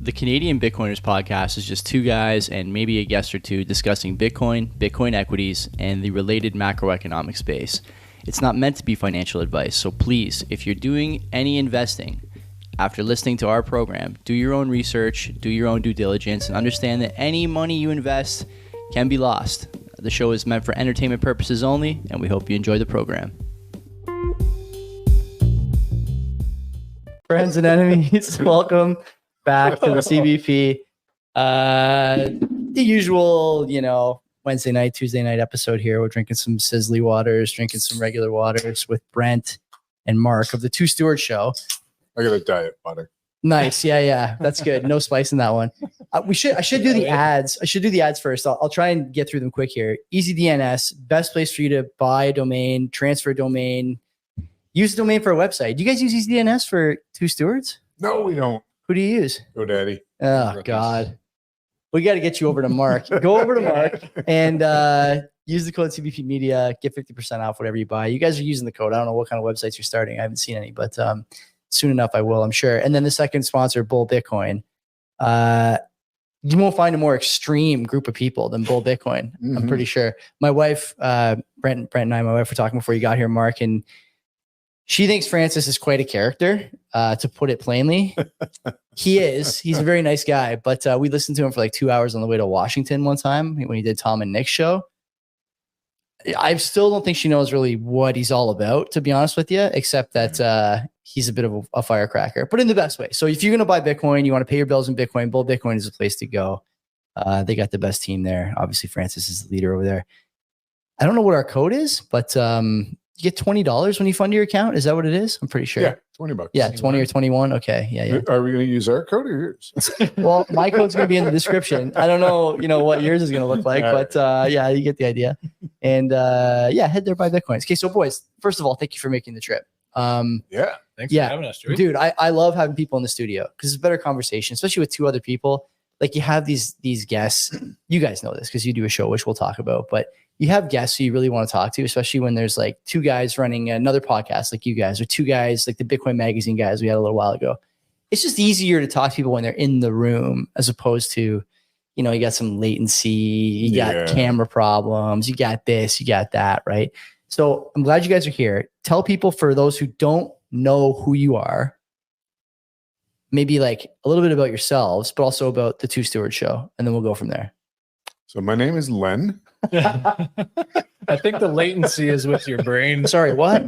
The Canadian Bitcoiners podcast is just two guys and maybe a guest or two discussing Bitcoin, Bitcoin equities, and the related macroeconomic space. It's not meant to be financial advice, so please, if you're doing any investing after listening to our program, do your own research, do your own due diligence, and understand that any money you invest can be lost. The show is meant for entertainment purposes only, and we hope you enjoy the program. Friends and enemies, welcome back to the CBP. The usual, Wednesday night, Tuesday night episode here. We're drinking some sizzly waters, drinking some regular waters with Brent and Mark of the Two Stewards show. I got a diet water. Nice. Yeah. That's good. No spice in that one. I should do the ads. I should do the ads first. I'll try and get through them quick here. Easy DNS, best place for you to buy a domain, transfer a domain, use a domain for a website. Do you guys use Easy DNS for Two Stewards? No, we don't. Who do you use? GoDaddy. Oh, God. We got to get you over to Mark. Go over to Mark and use the code CBP Media. Get 50% off whatever you buy. You guys are using the code. I don't know what kind of websites you're starting. I haven't seen any, but soon enough I will, I'm sure. And then the second sponsor, Bull Bitcoin. You won't find a more extreme group of people than Bull Bitcoin. Mm-hmm. I'm pretty sure. My wife, Brent and I, my wife were talking before you got here, Mark, and she thinks Francis is quite a character, to put it plainly. He is. He's a very nice guy. But we listened to him for like 2 hours on the way to Washington one time when he did Tom and Nick's show. I still don't think she knows really what he's all about, to be honest with you, except that he's a bit of a firecracker, but in the best way. So if you're going to buy Bitcoin, you want to pay your bills in Bitcoin, Bull Bitcoin is the place to go. They got the best team there. Obviously, Francis is the leader over there. I don't know what our code is, but you get $20 when you fund your account. Is that what it is? I'm pretty sure. Yeah, $20. Yeah, 20 or 21. Okay. Yeah. Are we going to use our code or yours? Well, my code's going to be in the description. I don't know, what yours is going to look like, but yeah, you get the idea. And head there, buy Bitcoins. Okay, so boys, first of all, thank you for making the trip. Yeah. Thanks for having us, dude. I love having people in the studio because it's a better conversation, especially with two other people. Like you have these guests. You guys know this because you do a show, which we'll talk about, but you have guests who you really want to talk to, especially when there's like two guys running another podcast like you guys, or two guys like the Bitcoin Magazine guys we had a little while ago. It's just easier to talk to people when they're in the room as opposed to, you got some latency, you got camera problems, you got this, you got that, right? So I'm glad you guys are here. Tell people, for those who don't know who you are, maybe like a little bit about yourselves, but also about the Two Stewards show, and then we'll go from there. So my name is Len. I think the latency is with your brain. Sorry, what?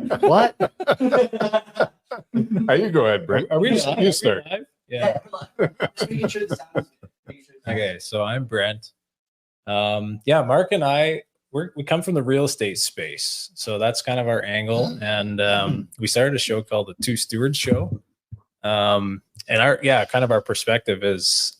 You go ahead, Brent. Are we live? You start. Yeah. Okay, so I'm Brent. Mark and I, we come from the real estate space, so that's kind of our angle. And we started a show called the Two Stewards Show. And our perspective is,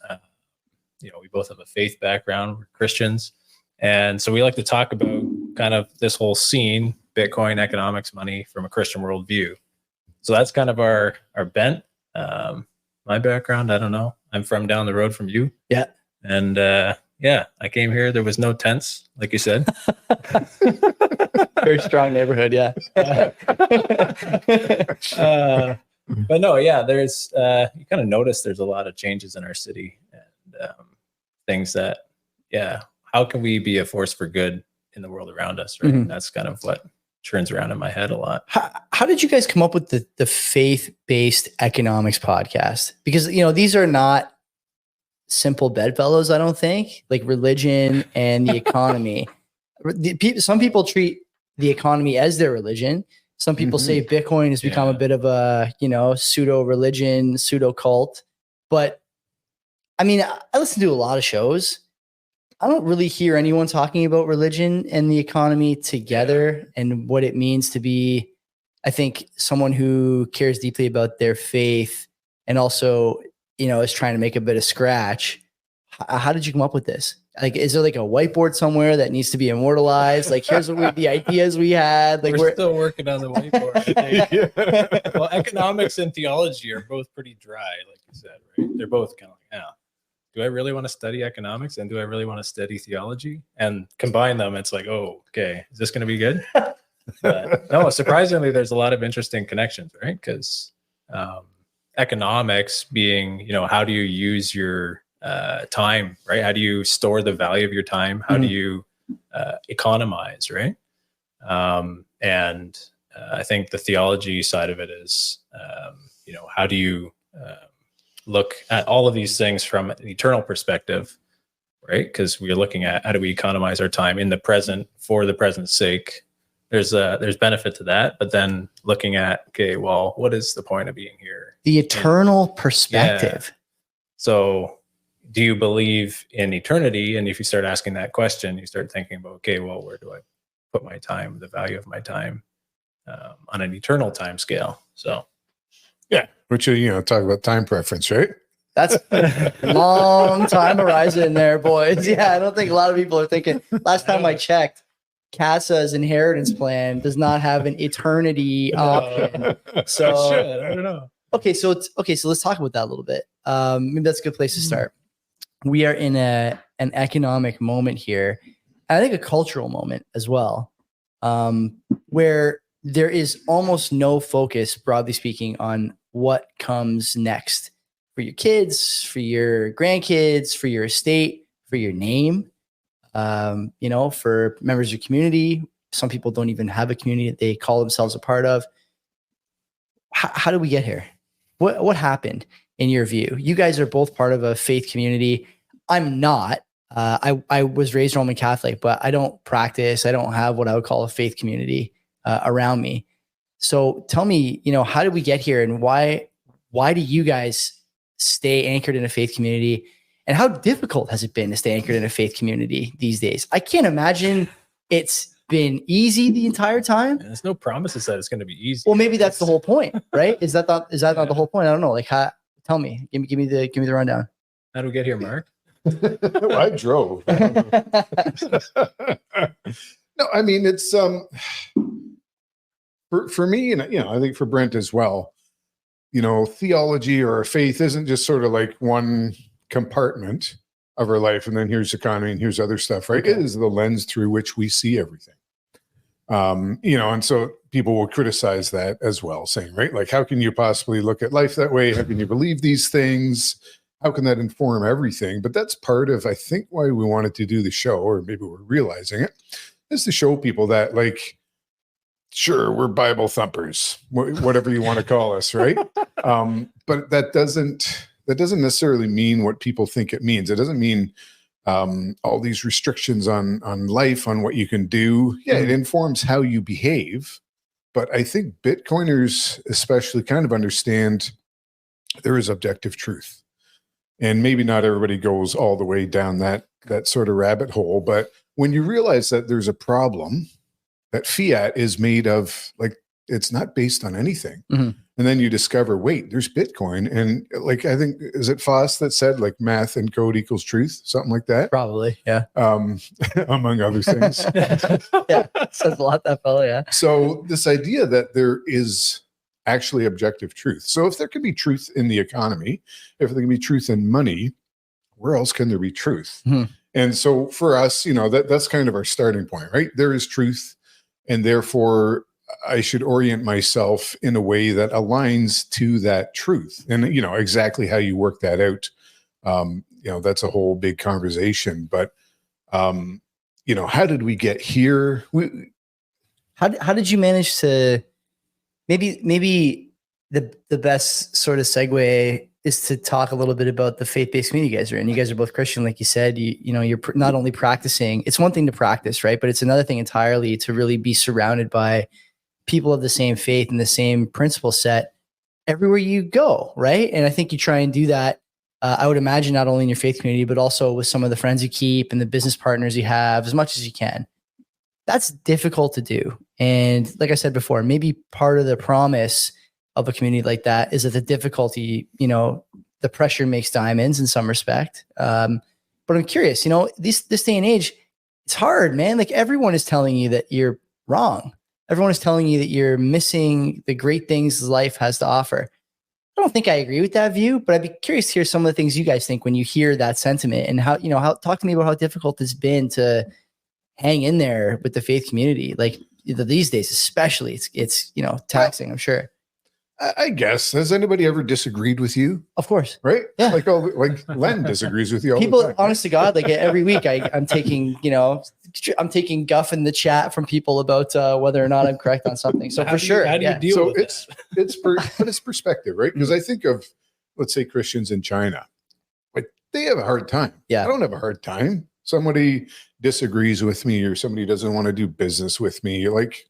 we both have a faith background. We're Christians. And so we like to talk about kind of this whole scene, Bitcoin, economics, money from a Christian worldview. So that's kind of our bent. My background, I don't know. I'm from down the road from you. Yeah. And I came here. There was no tents, like you said. Very strong neighborhood, yeah. But no, there's you kind of notice there's a lot of changes in our city and things that, how can we be a force for good in the world around us, right? Mm-hmm. That's kind of what turns around in my head a lot. How did you guys come up with the faith-based economics podcast? Because, these are not simple bedfellows, I don't think, like religion and the economy. Some people treat the economy as their religion. Some people say Bitcoin has become a bit of a, pseudo religion, pseudo cult. But I mean, I listen to a lot of shows. I don't really hear anyone talking about religion and the economy together and what it means to be, I think, someone who cares deeply about their faith and also, is trying to make a bit of scratch. How did you come up with this? Like, is there like a whiteboard somewhere that needs to be immortalized? Like, here's the ideas we had. Like, we're still working on the whiteboard. Well, economics and theology are both pretty dry, like you said, right? They're both kind of like, do I really want to study economics and do I really want to study theology? And combine them, it's like, oh, okay, is this going to be good? But no, surprisingly, there's a lot of interesting connections, right? Because economics being, you know, how do you use your time, right? How do you store the value of your time? How do you economize, right? And I think the theology side of it is, you know, how do you look at all of these things from an eternal perspective, right? Because we're looking at how do we economize our time in the present for the present's sake. There's benefit to that, but then looking at, okay, well, what is the point of being here? The eternal perspective. Yeah. So do you believe in eternity? And if you start asking that question, you start thinking about, okay, well, where do I put my time, the value of my time on an eternal time scale? So Yeah. Which, you know, talk about time preference, right? That's a long time horizon there, boys. Yeah, I don't think a lot of people are thinking. Last time I checked, CASA's inheritance plan does not have an eternity option. So I don't know. okay, so let's talk about that a little bit. Maybe that's a good place to start. We are in an economic moment here, and I think a cultural moment as well, where there is almost no focus, broadly speaking, on what comes next for your kids, for your grandkids, for your estate, for your name, you know, for members of your community. Some people don't even have a community that they call themselves a part of. How did we get here? What happened in your view? You guys are both part of a faith community. I'm not. I was raised Roman Catholic, but I don't practice. I don't have what I would call a faith community around me. So tell me, you know, how did we get here, and why do you guys stay anchored in a faith community, and how difficult has it been to stay anchored in a faith community these days? I can't imagine it's been easy the entire time. And there's no promises that it's going to be easy. Well, maybe that's the whole point, right? Is that not the whole point? I don't know. Like, tell me, give me the rundown. How do we get here, Mark? I drove. No, I mean, it's for me, and you know, I think for Brent as well, you know, theology or faith isn't just sort of like one compartment of our life, and then here's economy and here's other stuff, right? Okay. It is the lens through which we see everything. You know, and so people will criticize that as well, saying, right, like, how can you possibly look at life that way? How can you believe these things? How can that inform everything? But that's part of, I think, why we wanted to do the show, or maybe we're realizing it, is to show people that, like, sure, we're Bible thumpers, whatever you want to call us, right? But that doesn't necessarily mean what people think it means. It doesn't mean all these restrictions on life, on what you can do. Yeah, it informs how you behave. But I think Bitcoiners especially kind of understand there is objective truth. And maybe not everybody goes all the way down that sort of rabbit hole. But when you realize that there's a problem, that fiat is made of, like, it's not based on anything. Mm-hmm. And then you discover, wait, there's Bitcoin. And like, I think, is it Foss that said, like, math and code equals truth? Something like that. Probably. Yeah. Among other things. Yeah. Says a lot, that fellow. Yeah. So this idea that there is actually objective truth. So if there can be truth in the economy, if there can be truth in money, where else can there be truth? Mm-hmm. And so for us, you know, that's kind of our starting point, right? There is truth, and therefore I should orient myself in a way that aligns to that truth. And, you know, exactly how you work that out, you know, that's a whole big conversation. But, you know, how did we get here? How did you manage to, maybe the best sort of segue is to talk a little bit about the faith-based community you guys are in. You guys are both Christian, like you said. You know, you're not only practicing. It's one thing to practice, right? But it's another thing entirely to really be surrounded by people of the same faith and the same principle set everywhere you go, right? And I think you try and do that, I would imagine, not only in your faith community, but also with some of the friends you keep and the business partners you have, as much as you can. That's difficult to do. And like I said before, maybe part of the promise of a community like that is that the difficulty, you know, the pressure makes diamonds in some respect. But I'm curious, you know, this day and age, it's hard, man. Like, everyone is telling you that you're wrong. Everyone is telling you that you're missing the great things life has to offer. I don't think I agree with that view, but I'd be curious to hear some of the things you guys think when you hear that sentiment, and how, you know, talk to me about how difficult it's been to hang in there with the faith community. Like, these days, especially, it's, you know, taxing, I'm sure. I guess. Has anybody ever disagreed with you? Of course. Right? Yeah. Like Len disagrees with you all People, the time. honest to God, like every week I'm taking, I'm taking guff in the chat from people about whether or not I'm correct on something. So for sure. How do you deal So with it's perspective, right? Because I think of, let's say, Christians in China, like they have a hard time. Yeah. I don't have a hard time. Somebody disagrees with me or somebody doesn't want to do business with me. You're like,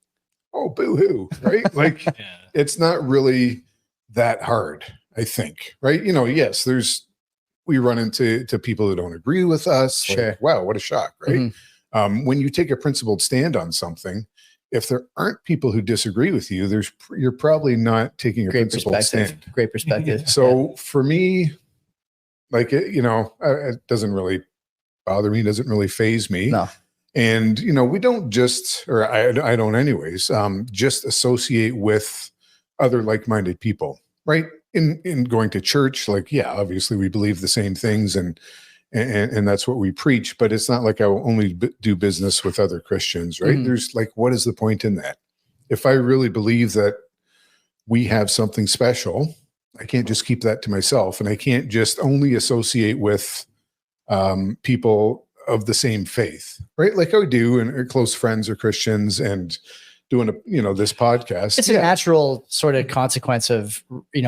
oh, boo-hoo, right? Like it's not really that hard, I think, right? Yes, we run into people who don't agree with us. Sure. Like, wow, what a shock, right? When you take a principled stand on something, if there aren't people who disagree with you, you're probably not taking a principled stand. Great perspective. So for me, like, it doesn't really bother me, doesn't really faze me. No. And, we don't just, or I don't anyways, just associate with other like-minded people, right? In going to church, like, yeah, obviously we believe the same things and that's what we preach, but it's not like I will only do business with other Christians, right? There's like, what is the point in that? If I really believe that we have something special, I can't just keep that to myself, and I can't just only associate with people of the same faith, right? Like I would do, and close friends are Christians, and doing this podcast. It's a natural sort of consequence of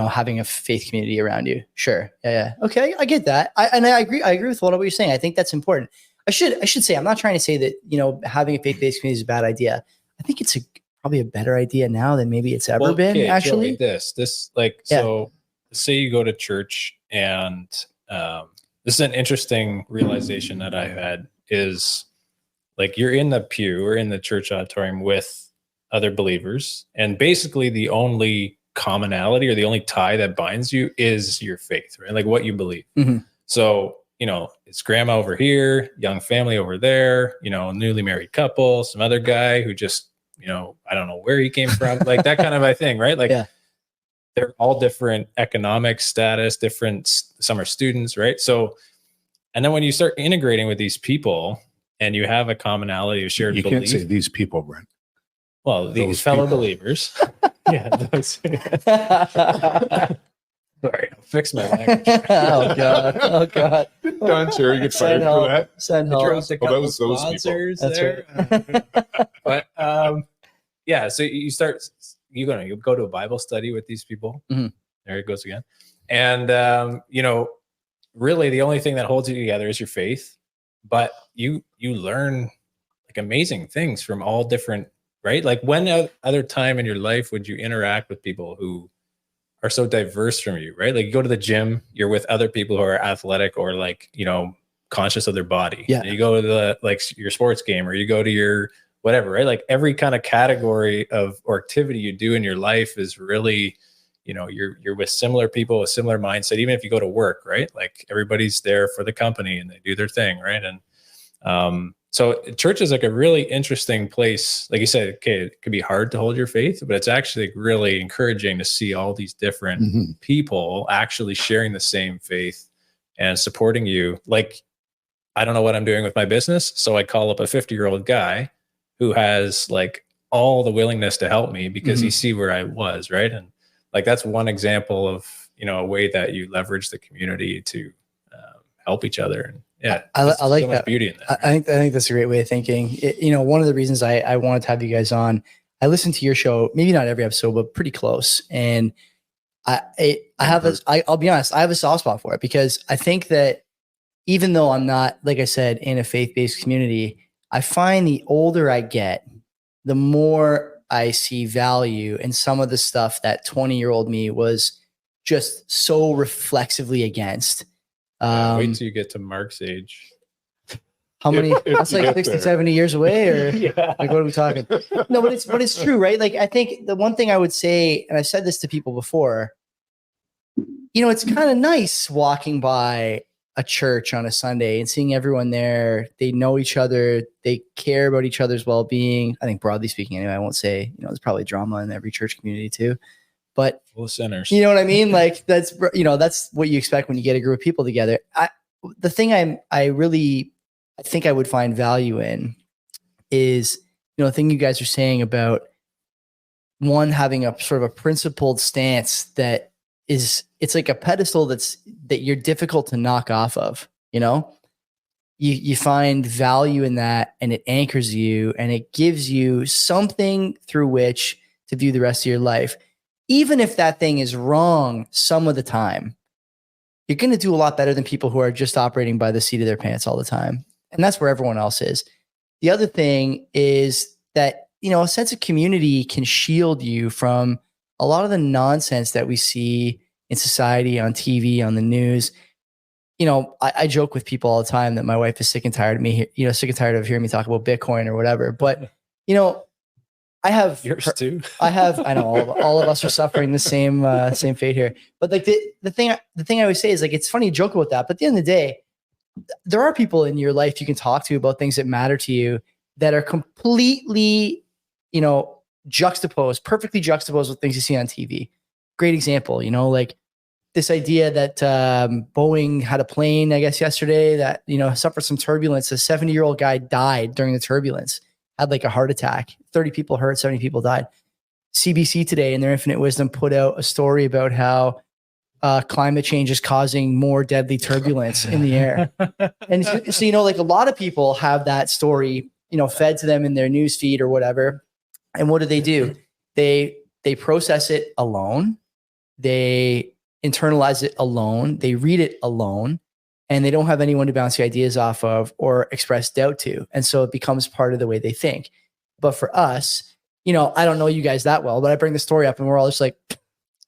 having a faith community around you. Sure, yeah. Okay, I get that. I agree. I agree with a lot of what you're saying. I think that's important. I should say I'm not trying to say that having a faith-based community is a bad idea. I think it's probably a better idea now than maybe it's ever been. Actually, so say you go to church and. This is an interesting realization that I had is like you're in the pew or in the church auditorium with other believers. And basically the only commonality or the only tie that binds you is your faith, right? Like what you believe. So, it's grandma over here, young family over there, newly married couple, some other guy who just, I don't know where he came from, like that kind of a thing, right? Like they're all different economic status, some are students, right? So, and then when you start integrating with these people and you have a commonality of shared belief. You can't say these people, Brent. Well, these fellow believers. Yeah. Those. Sorry, I'll fix my language. Oh God. Don Cherry gets fired for that. Send help. That was those sponsors That's there. Right. But so you go to a Bible study with these people. There it goes again. And really the only thing that holds you together is your faith, but you learn like amazing things from all different, right? Like when other time in your life would you interact with people who are so diverse from you, right? Like you go to the gym, you're with other people who are athletic or like, conscious of their body. Yeah. You go to your sports game or you go to your whatever, right? Like every kind of category or activity you do in your life is really, you're with similar people with similar mindset, even if you go to work, right? Like everybody's there for the company and they do their thing, right? And so church is like a really interesting place. Like you said, okay, it could be hard to hold your faith, but it's actually really encouraging to see all these different people actually sharing the same faith and supporting you. Like, I don't know what I'm doing with my business, so I call up a 50-year-old guy who has like all the willingness to help me because he see where I was, right? And like that's one example of a way that you leverage the community to help each other. And yeah, I like so much that beauty in that. I think that's a great way of thinking. One of the reasons I wanted to have you guys on, I listened to your show, maybe not every episode, but pretty close. And I'll be honest, I have a soft spot for it because I think that even though I'm not, like I said, in a faith-based community, I find the older I get, the more I see value in some of the stuff that 20-year-old me was just so reflexively against. Wait till you get to Mark's age. How many? If That's you like get 60, there. 70 years away, or Yeah. like what are we talking? No, but it's true, right? Like I think the one thing I would say, and I've said this to people before, it's kind of nice walking by a church on a Sunday and seeing everyone there. They know each other. They care about each other's well-being. I think broadly speaking, anyway, I won't say, there's probably drama in every church community too, but Full of sinners. you know what I mean? Like that's what you expect when you get a group of people together. The thing I think I would find value in is, the thing you guys are saying about one having a sort of a principled stance that it's like a pedestal that you're difficult to knock off of, you know? You find value in that, and it anchors you, and it gives you something through which to view the rest of your life. Even if that thing is wrong some of the time, you're going to do a lot better than people who are just operating by the seat of their pants all the time. And that's where everyone else is. The other thing is that, you know, a sense of community can shield you from a lot of the nonsense that we see in society, on TV, on the news. You know, I joke with people all the time that my wife is sick and tired of me, you know, sick and tired of hearing me talk about Bitcoin or whatever. But, you know, I have yours too. I know all of us are suffering the same fate here. But like the thing I always say is, like, it's funny to joke about that, but at the end of the day, there are people in your life you can talk to about things that matter to you that are completely, you know, perfectly juxtaposed with things you see on TV. Great example, you know, like this idea that Boeing had a plane, I guess, yesterday that, you know, suffered some turbulence. A 70-year-old guy died during the turbulence, had like a heart attack. 30 people hurt, 70 people died. CBC today, in their infinite wisdom, put out a story about how climate change is causing more deadly turbulence in the air. And so, you know, like a lot of people have that story, you know, fed to them in their news feed or whatever. And what do? They process it alone. They internalize it alone. They read it alone, and they don't have anyone to bounce the ideas off of or express doubt to. And so it becomes part of the way they think. But for us, you know, I don't know you guys that well, but I bring the story up and we're all just like,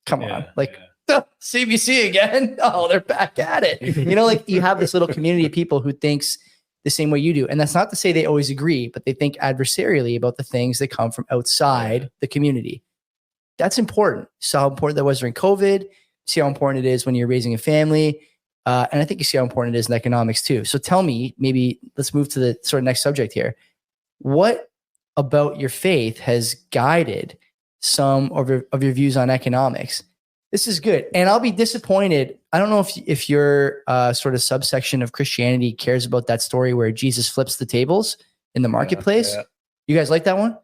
come on, like CBC again. Oh, they're back at it. You know, like you have this little community of people who thinks the same way you do. And that's not to say they always agree, but they think adversarially about the things that come from outside the community. That's important. So how important that was during COVID. See how important it is when you're raising a family. And I think you see how important it is in economics too. So tell me, maybe let's move to the sort of next subject here. What about your faith has guided some of your views on economics? This is good. And I'll be disappointed. I don't know if your sort of subsection of Christianity cares about that story where Jesus flips the tables in the marketplace. Yeah. You guys like that one?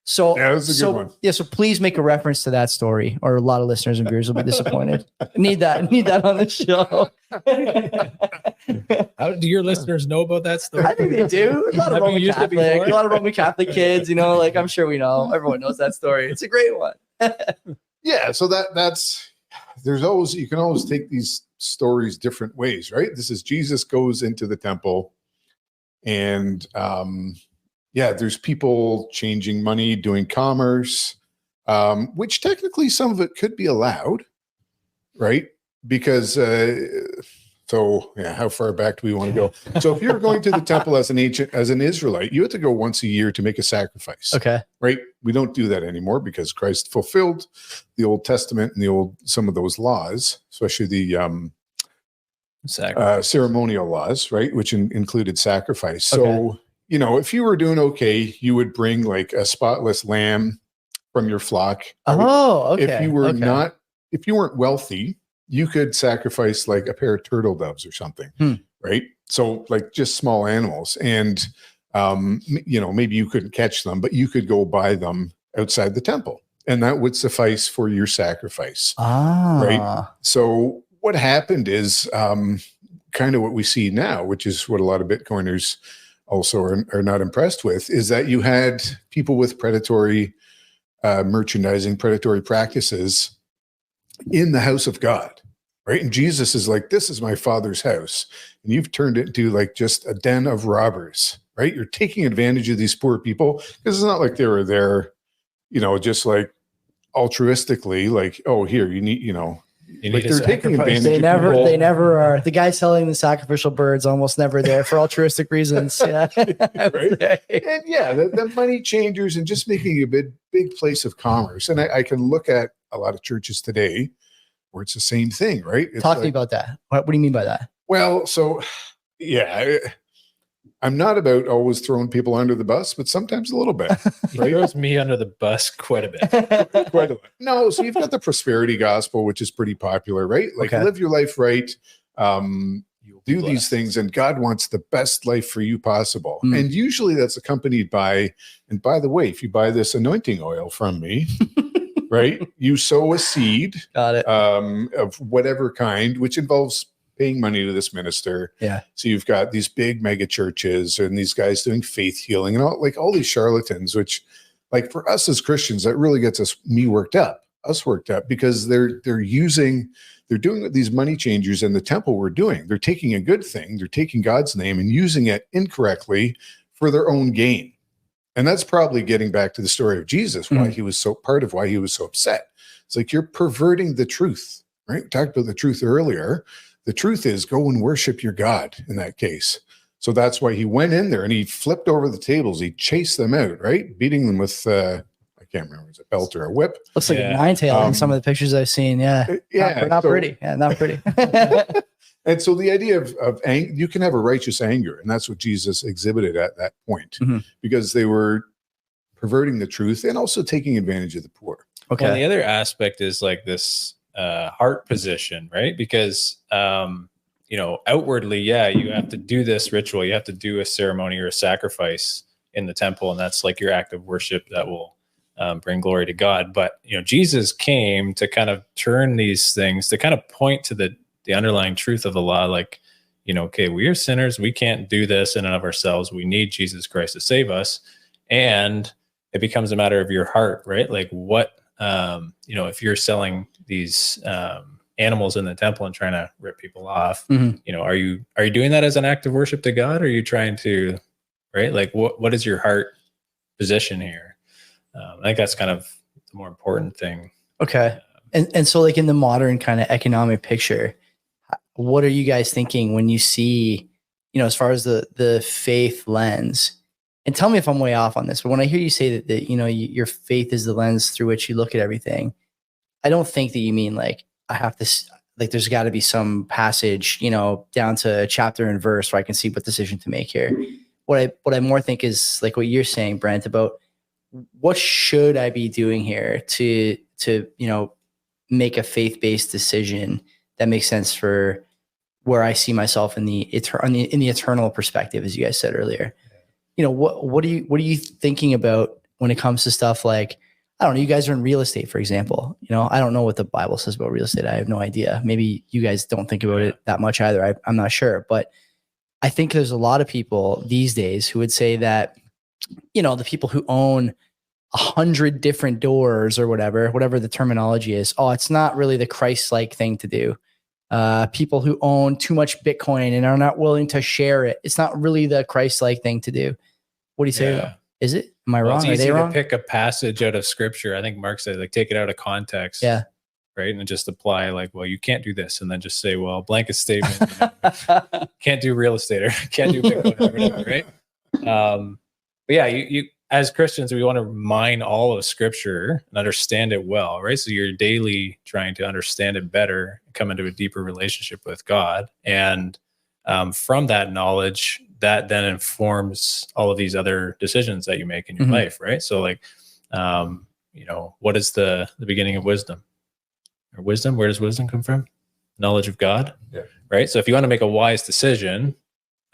So yeah, that's a good one. Yeah, so please make a reference to that story, or a lot of listeners and viewers will be disappointed. Need that on the show. How do your listeners know about that story? I think they do. A lot of Roman Catholic kids, you know, like I'm sure we know. Everyone knows that story. It's a great one. Yeah, so that's you can always take these stories different ways, right? This is Jesus goes into the temple, and there's people changing money, doing commerce, which technically some of it could be allowed, right? Because how far back do we want to go? So if you're going to the temple as an Israelite, you have to go once a year to make a sacrifice. Okay. Right? We don't do that anymore because Christ fulfilled the Old Testament and some of those laws, especially the ceremonial laws, right? Which included sacrifice. So, you know, if you were doing okay, you would bring like a spotless lamb from your flock. Oh, okay. If you weren't wealthy, you could sacrifice like a pair of turtle doves or something, right? So like just small animals. And, you know, maybe you couldn't catch them, but you could go buy them outside the temple, and that would suffice for your sacrifice. Right? So what happened is kind of what we see now, which is what a lot of Bitcoiners also are not impressed with, is that you had people with predatory merchandising, predatory practices in the house of God, right? And Jesus is like, this is my Father's house, and you've turned it into like just a den of robbers, right? You're taking advantage of these poor people, because it's not like they were there, you know, just like altruistically, like, oh, here, you need, you know, like they're taking advantage. They never are. The guy selling the sacrificial birds almost never there for altruistic reasons. Yeah, right. And yeah, the money changers and just making a big place of commerce. And I can look at a lot of churches today where it's the same thing, right? Talk to me about that. What do you mean by that? Well, so yeah, I'm not about always throwing people under the bus, but sometimes a little bit. He throws me under the bus quite a bit. Quite a bit. No, so you've got the prosperity gospel, which is pretty popular, right? Like live your life right. you will be do these blessed. things, and God wants the best life for you possible. Mm. And usually that's accompanied by, and by the way, if you buy this anointing oil from me, right, you sow a seed Got it. of whatever kind, which involves paying money to this minister. Yeah. So you've got these big mega churches and these guys doing faith healing and all these charlatans, which like for us as Christians, that really gets us worked up because they're doing what these money changers in the temple were doing. They're taking a good thing, they're taking God's name and using it incorrectly for their own gain. And that's probably getting back to the story of Jesus, why he was part of why he was so upset. It's like you're perverting the truth, right? We talked about the truth earlier. The truth is go and worship your God in that case. So that's why he went in there and he flipped over the tables. He chased them out, right? Beating them with, I can't remember, was it a belt or a whip? Looks like a nine tail in some of the pictures I've seen. Yeah. Yeah. Not pretty. Yeah, not pretty. And so the idea of anger, you can have a righteous anger. And that's what Jesus exhibited at that point because they were perverting the truth and also taking advantage of the poor. Okay. Well, the other aspect is like this heart position, right? Because, outwardly, you have to do this ritual. You have to do a ceremony or a sacrifice in the temple. And that's like your act of worship that will bring glory to God. But, Jesus came to kind of turn these things, to kind of point to the underlying truth of the law. Like, okay, we are sinners. We can't do this in and of ourselves. We need Jesus Christ to save us. And it becomes a matter of your heart, right? Like what, if you're selling these animals in the temple and trying to rip people off, are you doing that as an act of worship to God? Or are you trying to, right? Like what is your heart position here? I think that's kind of the more important thing. Okay. And so like in the modern kind of economic picture, what are you guys thinking when you see, as far as the faith lens? And tell me if I'm way off on this, but when I hear you say that your faith is the lens through which you look at everything, I don't think that you mean like I have to, like there's got to be some passage, down to a chapter and verse where I can see what decision to make here. What I more think is like what you're saying, Brent, about what should I be doing here to make a faith-based decision that makes sense for where I see myself in the eternal perspective, as you guys said earlier. What are you thinking about when it comes to stuff like, I don't know, you guys are in real estate, for example. I don't know what the Bible says about real estate. I have no idea. Maybe you guys don't think about it that much either. I'm not sure. But I think there's a lot of people these days who would say that, the people who own 100 different doors or whatever the terminology is, it's not really the Christ-like thing to do. People who own too much Bitcoin and are not willing to share it, it's not really the Christ-like thing to do. What do you say? Yeah. Is it? Am I wrong? It's Are easy they to wrong? pick a passage out of scripture. I think Mark said, like, take it out of context. Yeah. Right. And just apply like, well, you can't do this. And then just say, well, blanket statement, can't do real estate or can't do Bitcoin or whatever. Right. But yeah, you as Christians, we want to mine all of scripture and understand it well. Right. So you're daily trying to understand it better, come into a deeper relationship with God. And from that knowledge, that then informs all of these other decisions that you make in your life, right? So like, what is the beginning of wisdom? Or wisdom, where does wisdom come from? Knowledge of God, right? So if you want to make a wise decision,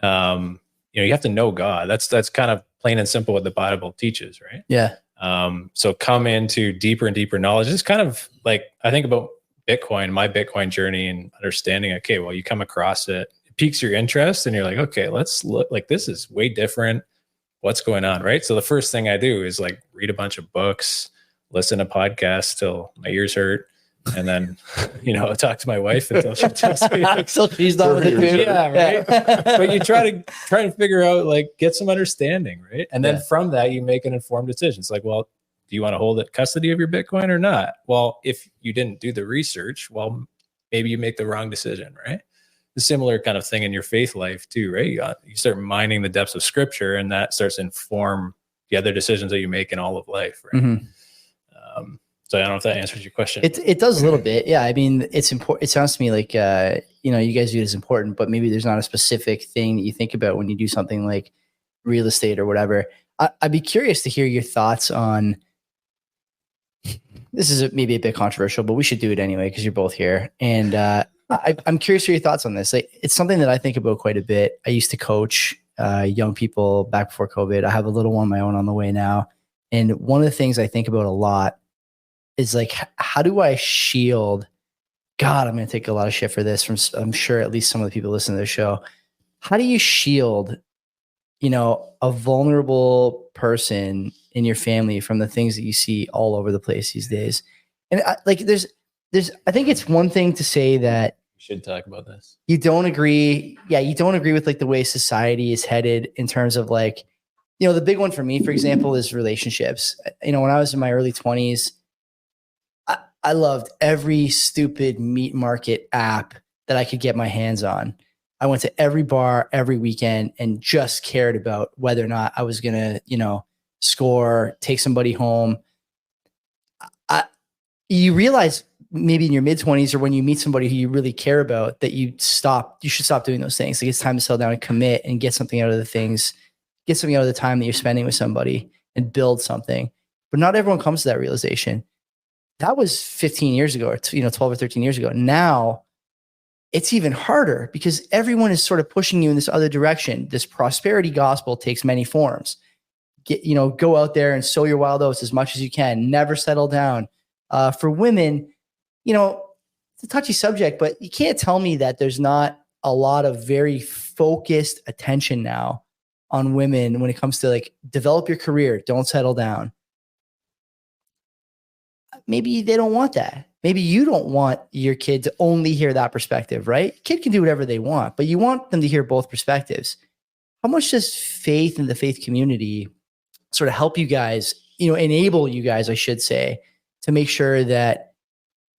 you have to know God. That's kind of plain and simple what the Bible teaches, right? Yeah. So come into deeper and deeper knowledge. It's kind of like, I think about Bitcoin, my Bitcoin journey and understanding, okay, well, you come across it, piques your interest and you're like, okay, let's look, like this is way different. What's going on, right? So the first thing I do is like read a bunch of books, listen to podcasts till my ears hurt, and then talk to my wife until she tells me Until she's done with it too. Yeah, right. But you try to figure out, like, get some understanding, right? And then from that you make an informed decision. It's like, well, do you want to hold it custody of your Bitcoin or not? Well, if you didn't do the research, well, maybe you make the wrong decision, right? A similar kind of thing in your faith life too, right? You start mining the depths of scripture and that starts to inform the other decisions that you make in all of life, right? So I don't know if that answers your question. It does a little bit. Yeah. I mean, it's important. It sounds to me like, you guys view it as important, but maybe there's not a specific thing that you think about when you do something like real estate or whatever. I'd be curious to hear your thoughts on, this is maybe a bit controversial, but we should do it anyway, because you're both here. And I'm curious for your thoughts on this. Like, it's something that I think about quite a bit. I used to coach young people back before COVID. I have a little one of my own on the way now. And one of the things I think about a lot is like, how do I shield? God, I'm going to take a lot of shit for this from, I'm sure, at least some of the people listening to the show. How do you shield, a vulnerable person in your family from the things that you see all over the place these days? And I think it's one thing to say that We should talk about this. you don't agree. Yeah, you don't agree with like the way society is headed in terms of like, the big one for me, for example, is relationships. When I was in my early 20s, I loved every stupid meat market app that I could get my hands on. I went to every bar every weekend and just cared about whether or not I was going to, score, take somebody home. You realize maybe in your mid 20s or when you meet somebody who you really care about that you should stop doing those things. Like, it's time to settle down and commit and get something out of the things, get something out of the time that you're spending with somebody and build something. But not everyone comes to that realization. That was 15 years ago or 12 or 13 years ago. Now it's even harder because everyone is sort of pushing you in this other direction. This prosperity gospel takes many forms. Go out there and sow your wild oats as much as you can. Never settle down. For women, it's a touchy subject, but you can't tell me that there's not a lot of very focused attention now on women when it comes to like, develop your career, don't settle down. Maybe they don't want that. Maybe you don't want your kid to only hear that perspective, right? Kid can do whatever they want, but you want them to hear both perspectives. How much does faith in the faith community sort of help you guys, enable you guys, I should say, to make sure that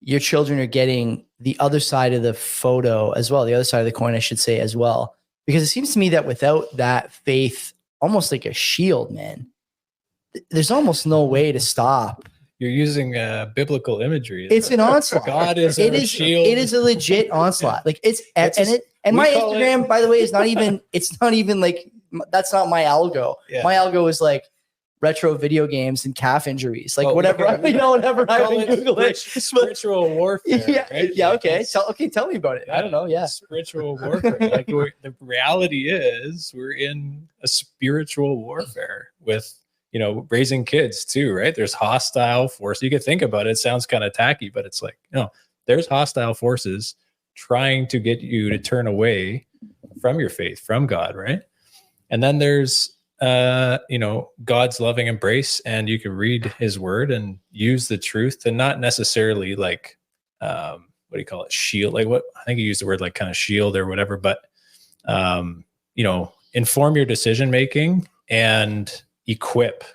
your children are getting the other side of the photo as well, the other side of the coin, I should say, as well? Because it seems to me that without that faith, almost like a shield, man, there's almost no way to stop. You're using biblical imagery. It's an onslaught. God is our shield. It is a legit onslaught. Like, it's and my Instagram, by the way, is not even. It's not even like, that's not my algo. Yeah. My algo is like retro video games and calf injuries, like whatever. Whatever I can Google it. Spiritual warfare. Yeah. Right? Yeah. Okay. Tell me about it. I don't know. Yeah. Spiritual warfare. Like, the reality is, we're in a spiritual warfare with, raising kids too, right? There's hostile force. You could think about it. It sounds kind of tacky, but it's like, there's hostile forces trying to get you to turn away from your faith, from God, right? And then there's, God's loving embrace, and you can read his word and use the truth to not necessarily like, what do you call it? Shield. Like, what, I think you used the word like kind of shield or whatever, but, inform your decision-making and equip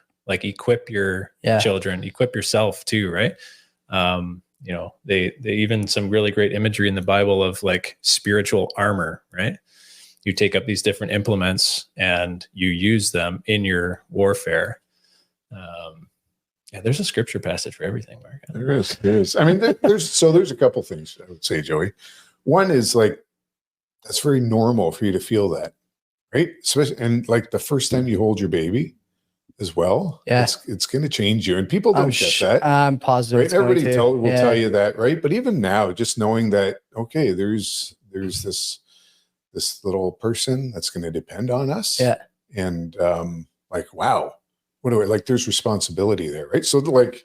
your children, equip yourself too. Right. They even some really great imagery in the Bible of like spiritual armor, right? You take up these different implements and you use them in your warfare. There's a scripture passage for everything, Mark. There is. I mean, there's a couple things I would say, Joey. One is like, that's very normal for you to feel that, right? Especially, and like the first time you hold your baby as well, it's going to change you, and people don't get that. I'm positive. Right? Everybody will tell you that, right? But even now, just knowing that, okay, there's this little person that's going to depend on us, and like, wow, what do I like? There's responsibility there, right? So like,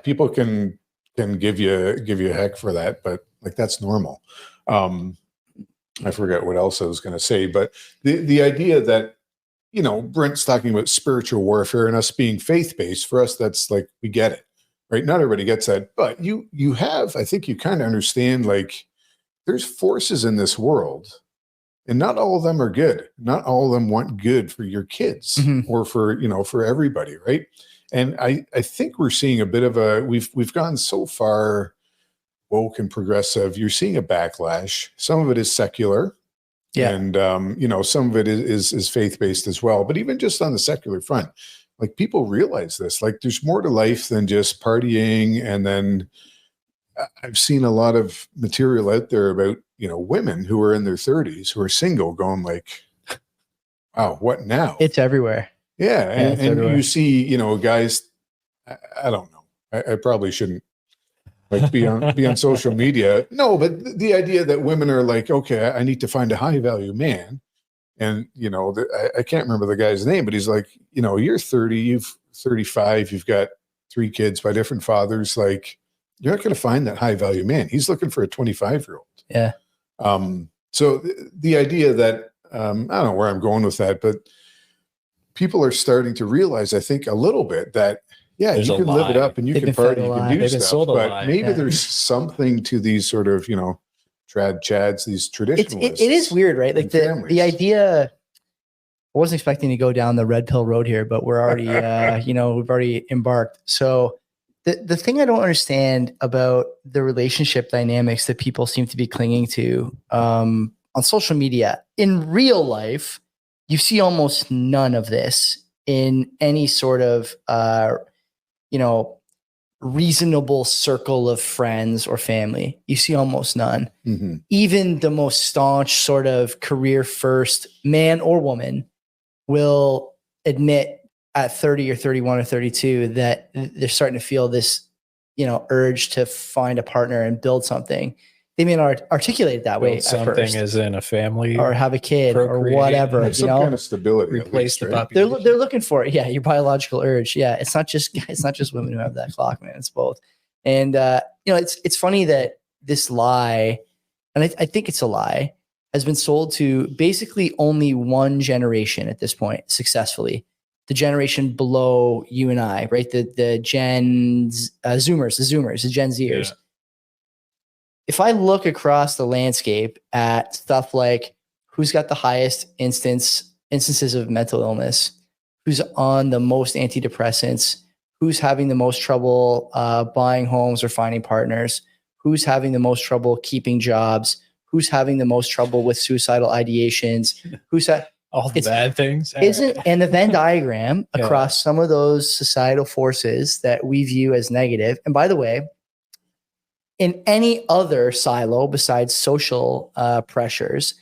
people can give you a heck for that, but like, that's normal. I forget what else I was going to say, but the idea that, Brent's talking about spiritual warfare and us being faith-based. For us, that's like, we get it, right? Not everybody gets that, but you have, I think you kind of understand, like, there's forces in this world, and not all of them are good. Not all of them want good for your kids or for everybody, right? And I think we're seeing a bit of we've gone so far woke and progressive. You're seeing a backlash. Some of it is secular. Yeah. And, some of it is faith-based as well. But even just on the secular front, like, people realize this, like, there's more to life than just partying. And then I've seen a lot of material out there about, women who are in their 30s, who are single, going like, wow, what now? It's everywhere. Yeah. And you see, guys, I don't know. I probably shouldn't like be on social media. No, but the idea that women are like, okay, I need to find a high value man. And, you know, I can't remember the guy's name, but he's like, you know, you're 30, you've 35, you've got 3 kids by different fathers. Like, you're not going to find that high value man. He's looking for a 25-year-old. Yeah. So the idea that, I don't know where I'm going with that, but people are starting to realize, I think, a little bit that, yeah, There's you a can live it lie. up and you They've can been fed party, a you lie. can do They've been stuff, sold a but lie. maybe Yeah. there's something to these sort of, you know, trad chads, these traditionalists. It is weird, right? Like and the families. idea. I wasn't expecting to go down the red pill road here, but we're already, you know, we've already embarked. So the thing I don't understand about the relationship dynamics that people seem to be clinging to on social media, in real life, you see almost none of this in any sort of, you know, reasonable circle of friends or family. You see almost none. Mm-hmm. Even the most staunch sort of career first man or woman will admit at 30 or 31 or 32 that they're starting to feel this, you know, urge to find a partner and build something. They may not articulate it that way Build at something first, as in a family or have a kid or procreate, whatever, Have you some know, kind of stability. at replace least, the right? population. they're looking for it. Yeah. Your biological urge. Yeah. It's not just women who have that clock, man. It's both. And, you know, it's funny that this lie, and I think it's a lie, has been sold to basically only one generation at this point successfully. The generation below you and I, right? The Zoomers, the Gen Zers. Yeah. If I look across the landscape at stuff like who's got the highest instances of mental illness, who's on the most antidepressants, who's having the most trouble buying homes or finding partners, who's having the most trouble keeping jobs, who's having the most trouble with suicidal ideations, all the bad things. and the Venn diagram across some of those societal forces that we view as negative. And by the way, in any other silo besides social pressures,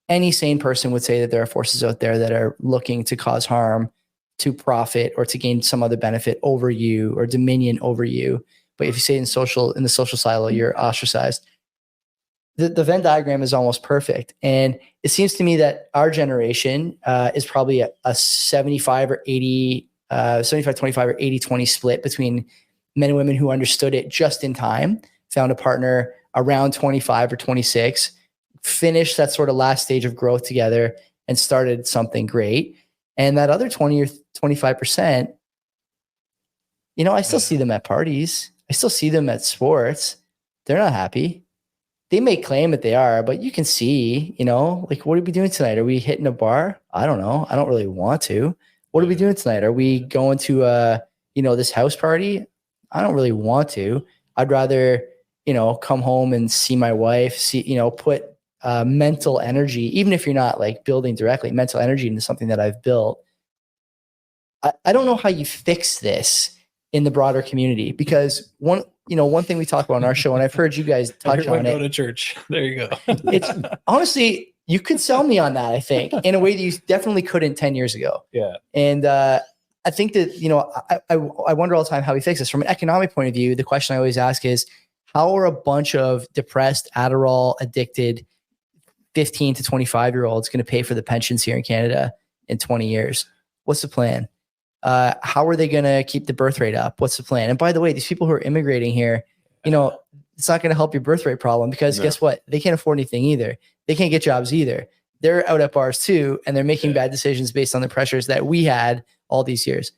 any sane person would say that there are forces out there that are looking to cause harm, to profit, or to gain some other benefit over you or dominion over you. But if you say in the social silo, you're ostracized. The Venn diagram is almost perfect. And it seems to me that our generation is probably a 75 or 80, 75, 25 or 80, 20 split between men and women who understood it just in time, found a partner around 25 or 26, finished that sort of last stage of growth together and started something great. And that other 20 or 25%, you know, I still see them at parties. I still see them at sports. They're not happy. They may claim that they are, but you can see, you know, like, what are we doing tonight? Are we hitting a bar? I don't know. I don't really want to. What are we doing tonight? Are we going to, you know, this house party? I don't really want to. I'd rather, you know, come home and see my wife, you know, put mental energy, even if you're not like building directly, mental energy into something that I've built. I don't know how you fix this in the broader community, because one thing we talk about on our show, and I've heard you guys touch on it. Go to church. There you go. It's honestly, you could sell me on that, I think, in a way that you definitely couldn't 10 years ago. Yeah. And I think that, you know, I wonder all the time how we fix this. From an economic point of view, the question I always ask is, how are a bunch of depressed, Adderall addicted 15 to 25-year-olds going to pay for the pensions here in Canada in 20 years? What's the plan? How are they going to keep the birth rate up? What's the plan? And by the way, these people who are immigrating here, you know, it's not going to help your birth rate problem, because guess what? They can't afford anything either. They can't get jobs either. They're out at bars too, and they're making bad decisions based on the pressures that we had all these years.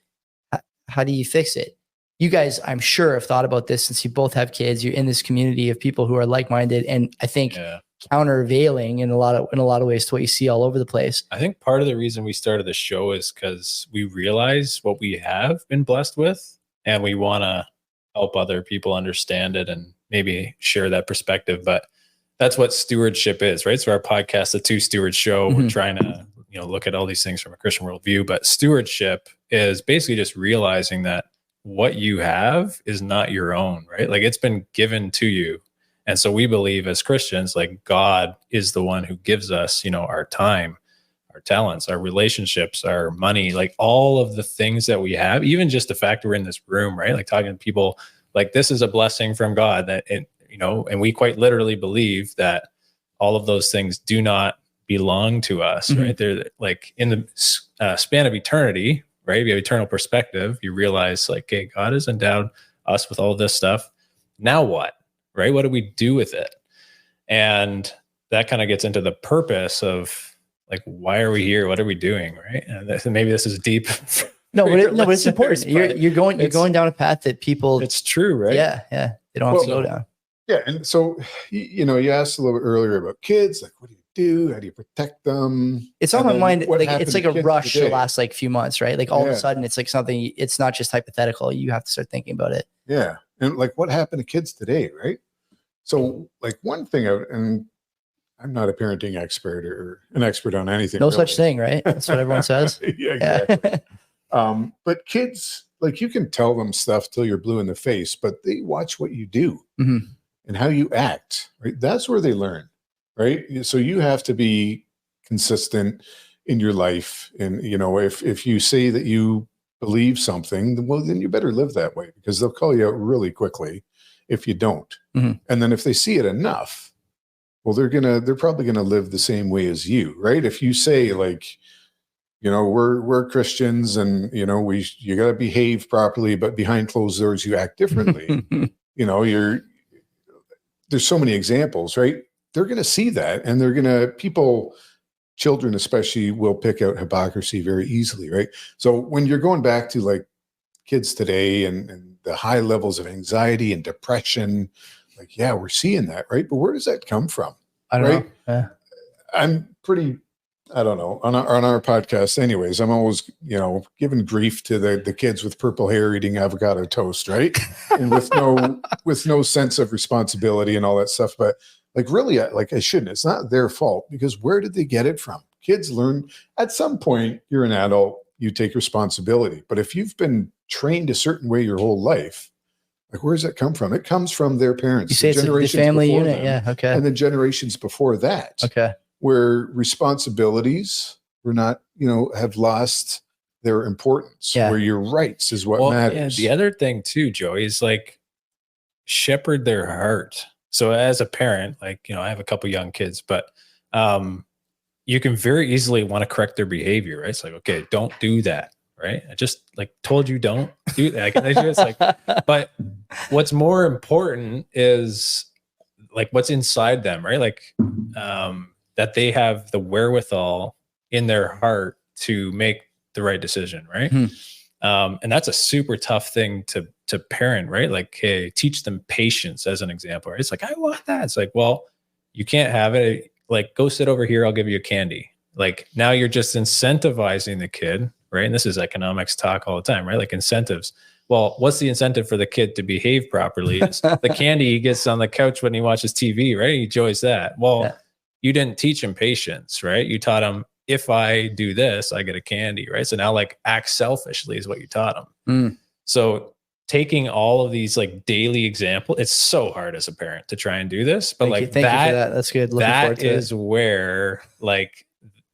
How do you fix it? You guys, I'm sure, have thought about this since you both have kids. You're in this community of people who are like-minded, and I think countervailing in a lot of ways to what you see all over the place. I think part of the reason we started the show is because we realize what we have been blessed with, and we want to help other people understand it and maybe share that perspective. But that's what stewardship is, right? So our podcast, the Two Stewards Show, we're trying to, you know, look at all these things from a Christian worldview. But stewardship is basically just realizing that what you have is not your own, right? Like, it's been given to you. And so we believe as Christians, like, God is the one who gives us, you know, our time, our talents, our relationships, our money, like all of the things that we have, even just the fact we're in this room, right? Like talking to people like this is a blessing from God that it, you know, and we quite literally believe that all of those things do not belong to us, right? They're like in the span of eternity, right? If you have eternal perspective, you realize like, okay, God has endowed us with all this stuff. Now what, right? What do we do with it? And that kind of gets into the purpose of like, why are we here? What are we doing? Right. And maybe this is deep. No, but it's important. You're going down a path that people. It's true, right? Yeah. They don't have to go down. Yeah. And so, you know, you asked a little bit earlier about kids, like, what do you do? How do you protect them? It's on my mind. Like, it's like a rush today? the last like few months, right? Like all of a sudden it's like something, it's not just hypothetical. You have to start thinking about it. Yeah. And like what happened to kids today, right? So like one thing, and I'm not a parenting expert or an expert on anything. No such thing, right? That's what everyone says. Yeah, exactly. But kids, like you can tell them stuff till you're blue in the face, but they watch what you do and how you act, right? That's where they learn, right? So you have to be consistent in your life. And, you know, if you say that you believe something, well, then you better live that way because they'll call you out really quickly if you don't. And then if they see it enough, well, they're probably gonna live the same way as you, right? If you say like, you know, we're Christians and you know you got to behave properly, but behind closed doors you act differently. You know, there's so many examples, right? They're gonna see that, and children especially will pick out hypocrisy very easily, right? So when you're going back to like kids today and the high levels of anxiety and depression. Like, yeah, we're seeing that, right? But where does that come from? I don't know. I'm pretty, I don't know, on our podcast anyways, I'm always, you know, giving grief to the kids with purple hair eating avocado toast, right? And with no sense of responsibility and all that stuff. But like really, like I shouldn't, it's not their fault because where did they get it from? Kids learn at some point, you're an adult, you take responsibility. But if you've been trained a certain way your whole life, like, where does that come from? It comes from their parents. You say it's the family unit. Them, yeah. Okay. And the generations before that. Okay. Where responsibilities were not, you know, have lost their importance. Yeah. Where your rights is what matters. Yeah, the other thing too, Joey, is like shepherd their heart. So as a parent, like, you know, I have a couple young kids, but you can very easily want to correct their behavior, right? It's like, okay, don't do that. Right. I just like told you don't do that. It's like, but what's more important is like what's inside them, right? Like that they have the wherewithal in their heart to make the right decision, right? And that's a super tough thing to parent, right? Like, hey, teach them patience as an example. Right? It's like, I want that. It's like, well, you can't have it. Like, go sit over here. I'll give you a candy. Like now you're just incentivizing the kid. Right. And this is economics talk all the time, right? Like incentives. Well, what's the incentive for the kid to behave properly? It's the candy he gets on the couch when he watches TV, right? He enjoys that. Well, you didn't teach him patience, right? You taught him, if I do this, I get a candy, right? So now like act selfishly is what you taught him. So taking all of these like daily examples, it's so hard as a parent to try and do this, but thank you for that. That's good. That is where like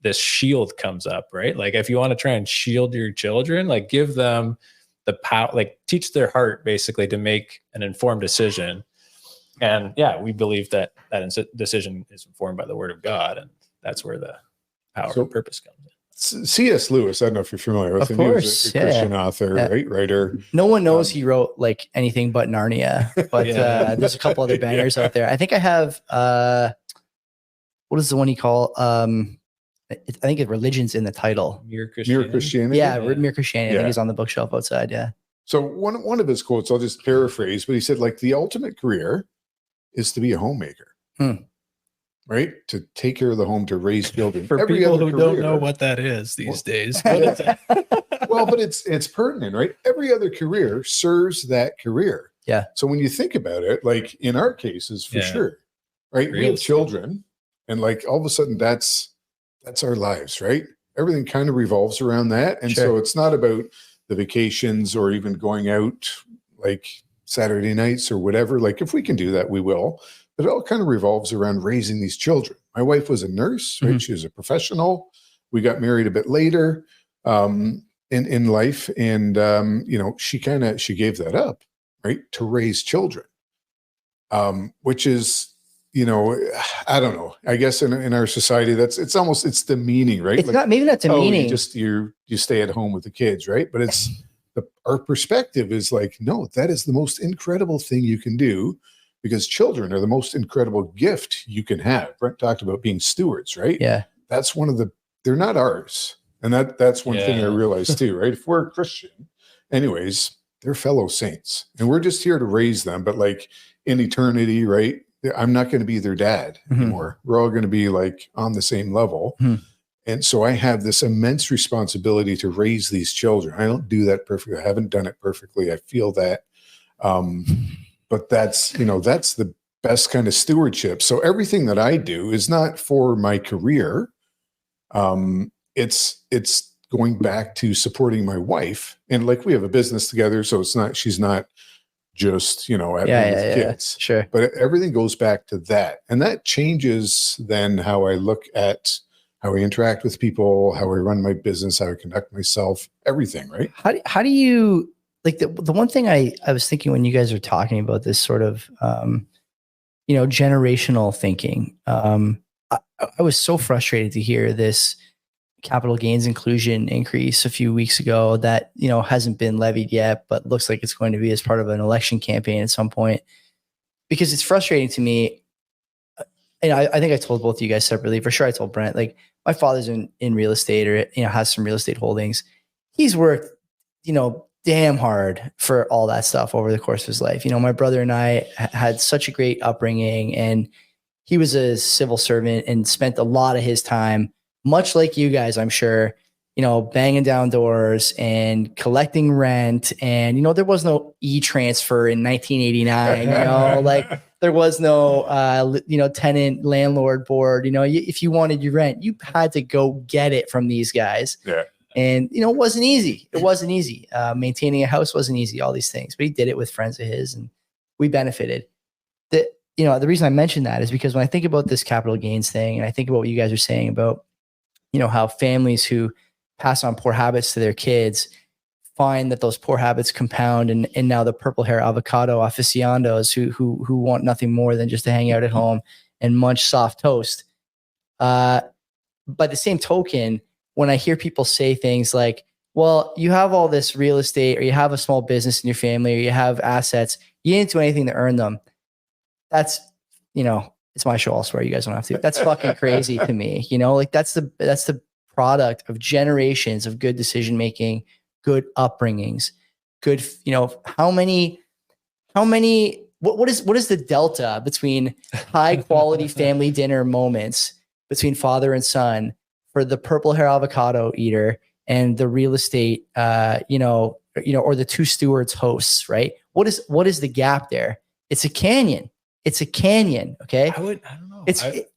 this shield comes up, right? Like if you want to try and shield your children, like give them the power, like teach their heart basically to make an informed decision. And yeah, we believe that decision is informed by the word of God. And that's where the power and purpose comes in. C.S. Lewis, I don't know if you're familiar with him. He was a Christian author, right? Writer. No one knows he wrote like anything but Narnia, but there's a couple other bangers out there. I think I have, what is the one he called? I think religion's in the title. Mere Christianity. Yeah, Mere Christianity. I think it's on the bookshelf outside. Yeah. So one of his quotes, I'll just paraphrase, but he said, like, the ultimate career is to be a homemaker, right? To take care of the home, to raise children. For people who don't know what that is these days. Well, but it's pertinent, right? Every other career serves that career. Yeah. So when you think about it, like in our cases, for sure, right? We have children, and like all of a sudden that's our lives, right? Everything kind of revolves around that. And so it's not about the vacations or even going out like Saturday nights or whatever. Like if we can do that, we will. But it all kind of revolves around raising these children. My wife was a nurse, right? She was a professional. We got married a bit later in life. And, you know, she gave that up, right? To raise children, which is, I don't know. I guess in our society, it's demeaning, right? It's not, maybe not demeaning. You stay at home with the kids, right? But it's our perspective is like, no, that is the most incredible thing you can do, because children are the most incredible gift you can have. Brent talked about being stewards, right? Yeah. That's they're not ours. And that's one thing I realized too, right? If we're a Christian, anyways, they're fellow saints and we're just here to raise them. But like in eternity, right? I'm not going to be their dad anymore. We're all going to be like on the same level. And so I have this immense responsibility to raise these children. I don't do that perfectly. I haven't done it perfectly. I feel that. But that's the best kind of stewardship. So everything that I do is not for my career. It's going back to supporting my wife, and like we have a business together. So she's not just, at with kids, sure. But everything goes back to that. And that changes then how I look at how I interact with people, how I run my business, how I conduct myself, everything, right? How do you, like, the one thing I was thinking when you guys are talking about this sort of, generational thinking, I was so frustrated to hear this capital gains inclusion increase a few weeks ago that, hasn't been levied yet, but looks like it's going to be as part of an election campaign at some point, because it's frustrating to me. And I think I told both of you guys separately. For sure, I told Brent, like, my father's in real estate, or, has some real estate holdings. He's worked, damn hard for all that stuff over the course of his life. My brother and I had such a great upbringing, and he was a civil servant and spent a lot of his time, much like you guys, I'm sure, banging down doors and collecting rent. And, there was no e-transfer in 1989, like there was no, tenant landlord board. If you wanted your rent, you had to go get it from these guys. Yeah. And, it wasn't easy. It wasn't easy. Maintaining a house wasn't easy, all these things, but he did it with friends of his, and we benefited. The reason I mentioned that is because when I think about this capital gains thing, and I think about what you guys are saying about, how families who pass on poor habits to their kids find that those poor habits compound, and now the purple hair avocado aficionados who want nothing more than just to hang out at home and munch soft toast. By the same token, when I hear people say things like, well, you have all this real estate, or you have a small business in your family, or you have assets, you didn't do anything to earn them. That's, it's my show. I'll swear you guys don't have to. That's fucking crazy to me. Like that's the product of generations of good decision-making, good upbringings, good, what is the delta between high quality family dinner moments between father and son for the purple hair avocado eater and the real estate, or the Two Stewards hosts, right? What is the gap there? It's a canyon. It's a canyon. Okay. I don't know.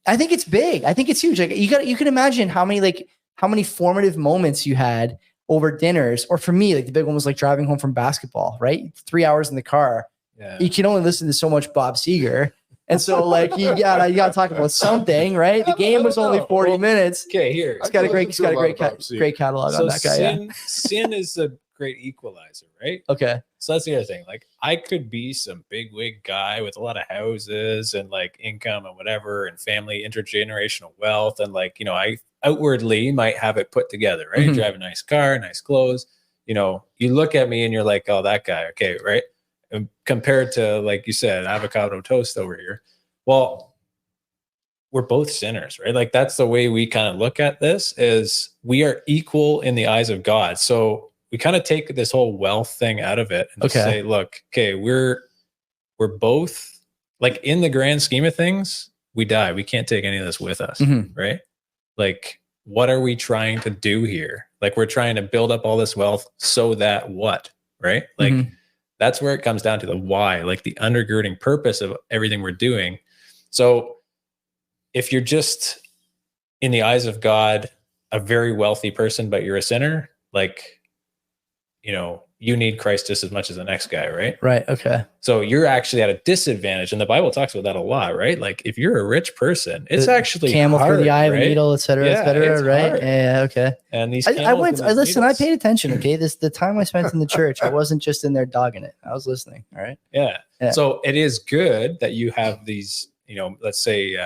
I think it's big. I think it's huge. Like you can imagine how many formative moments you had over dinners, or for me, like the big one was like driving home from basketball, right? 3 hours in the car. Yeah. You can only listen to so much Bob Seger. And so like, you gotta talk about something, right? The game was only 40 minutes. Okay. Here. He's got a great catalog on that guy. Sin is a great equalizer, right? Okay. So that's the other thing. Like, I could be some big wig guy with a lot of houses and like income and whatever, and family, intergenerational wealth. And like, I outwardly might have it put together, right? Mm-hmm. Drive a nice car, nice clothes. You look at me and you're like, oh, that guy. Okay. Right. And compared to, like you said, avocado toast over here. Well, we're both sinners, right? Like, that's the way we kind of look at this, is we are equal in the eyes of God. So we kind of take this whole wealth thing out of it and just say, look, okay, we're both, like, in the grand scheme of things, we die. We can't take any of this with us, right? Like, what are we trying to do here? Like, we're trying to build up all this wealth so that what, right? Like, that's where it comes down to the why, like the undergirding purpose of everything we're doing. So if you're just, in the eyes of God, a very wealthy person, but you're a sinner, like, you need Christ just as much as the next guy, right? Right. Okay. So you're actually at a disadvantage. And the Bible talks about that a lot, right? Like if you're a rich person, it's actually camel hard, through the eye of right? a needle, et cetera, right? Hard. Yeah. Okay. And these I went. Listen. I needles. paid attention. Okay. The time I spent in the church, I wasn't just in there dogging it. I was listening. All right. Yeah. Yeah. So it is good that you have these, let's say,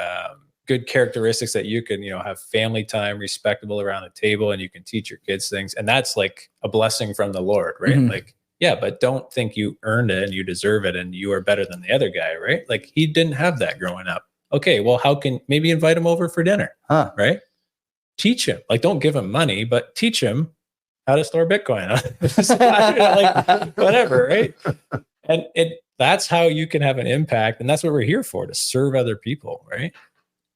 good characteristics that you can, have family time, respectable around the table, and you can teach your kids things. And that's like a blessing from the Lord, right? Mhm. Like, yeah, but don't think you earned it and you deserve it and you are better than the other guy, right? Like he didn't have that growing up. Okay, well, maybe invite him over for dinner, right? Teach him. Like, don't give him money, but teach him how to store Bitcoin. Like, whatever, right? And that's how you can have an impact. And that's what we're here for, to serve other people, right?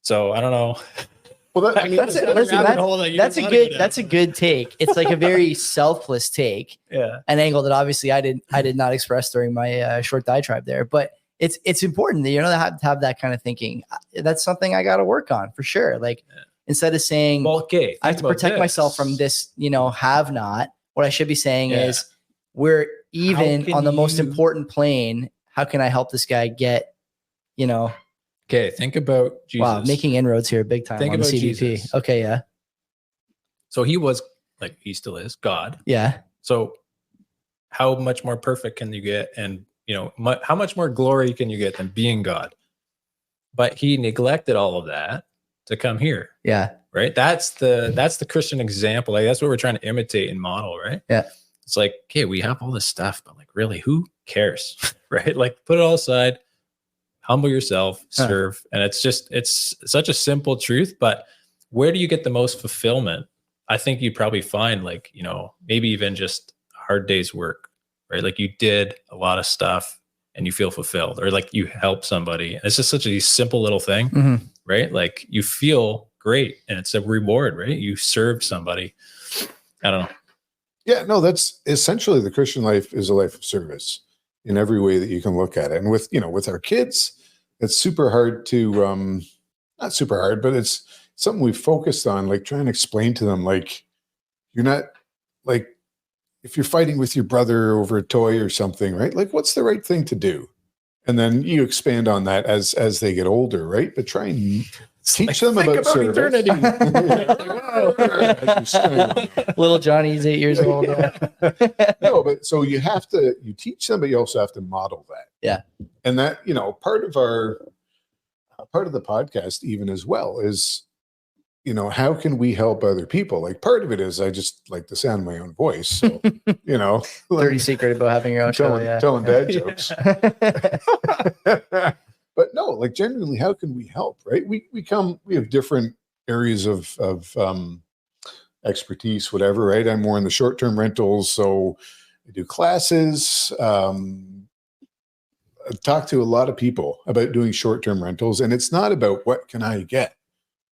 So I don't know. Well, That's a good take. It's like a very selfless take. Yeah. An angle that obviously I did not express during my short diatribe there, but it's important that, to have that kind of thinking. That's something I got to work on for sure. Like instead of saying, well, okay, I have to protect myself from this, have not, what I should be saying is we're even on the most important plane. How can I help this guy get, Okay, think about Jesus. Wow, making inroads here big time Think on the about CBP. Jesus. Okay, yeah. So he was, like, he still is God. Yeah. So how much more perfect can you get? And, how much more glory can you get than being God? But he neglected all of that to come here. Yeah. Right. That's the Christian example. Like that's what we're trying to imitate and model. Right. Yeah. It's like, okay, we have all this stuff, but like, really, who cares? Right. Like put it all aside, humble yourself, serve. And it's such a simple truth, but where do you get the most fulfillment? I think you'd probably find like, maybe even just a hard day's work, right? Like you did a lot of stuff and you feel fulfilled, or like you help somebody. And it's just such a simple little thing, right? Like you feel great and it's a reward, right? You served somebody. I don't know. Yeah, no, that's essentially the Christian life is a life of service in every way that you can look at it. And with our kids, it's super hard to, not super hard, but it's something we've focused on, like trying to explain to them, like, you're not like, if you're fighting with your brother over a toy or something, right? Like, what's the right thing to do? And then you expand on that as they get older, right? But try and teach them about service. Little Johnny's 8 years old. No, but so you teach them, but you also have to model that. Yeah. And that, part of the podcast even as well is, how can we help other people? Like part of it is I just like the sound of my own voice. So, Dirty secret about having your own show. telling dad jokes. But no, like genuinely, how can we help? Right? We have different areas of expertise, whatever, right? I'm more in the short-term rentals. So I do classes, I talk to a lot of people about doing short-term rentals, and it's not about what can I get,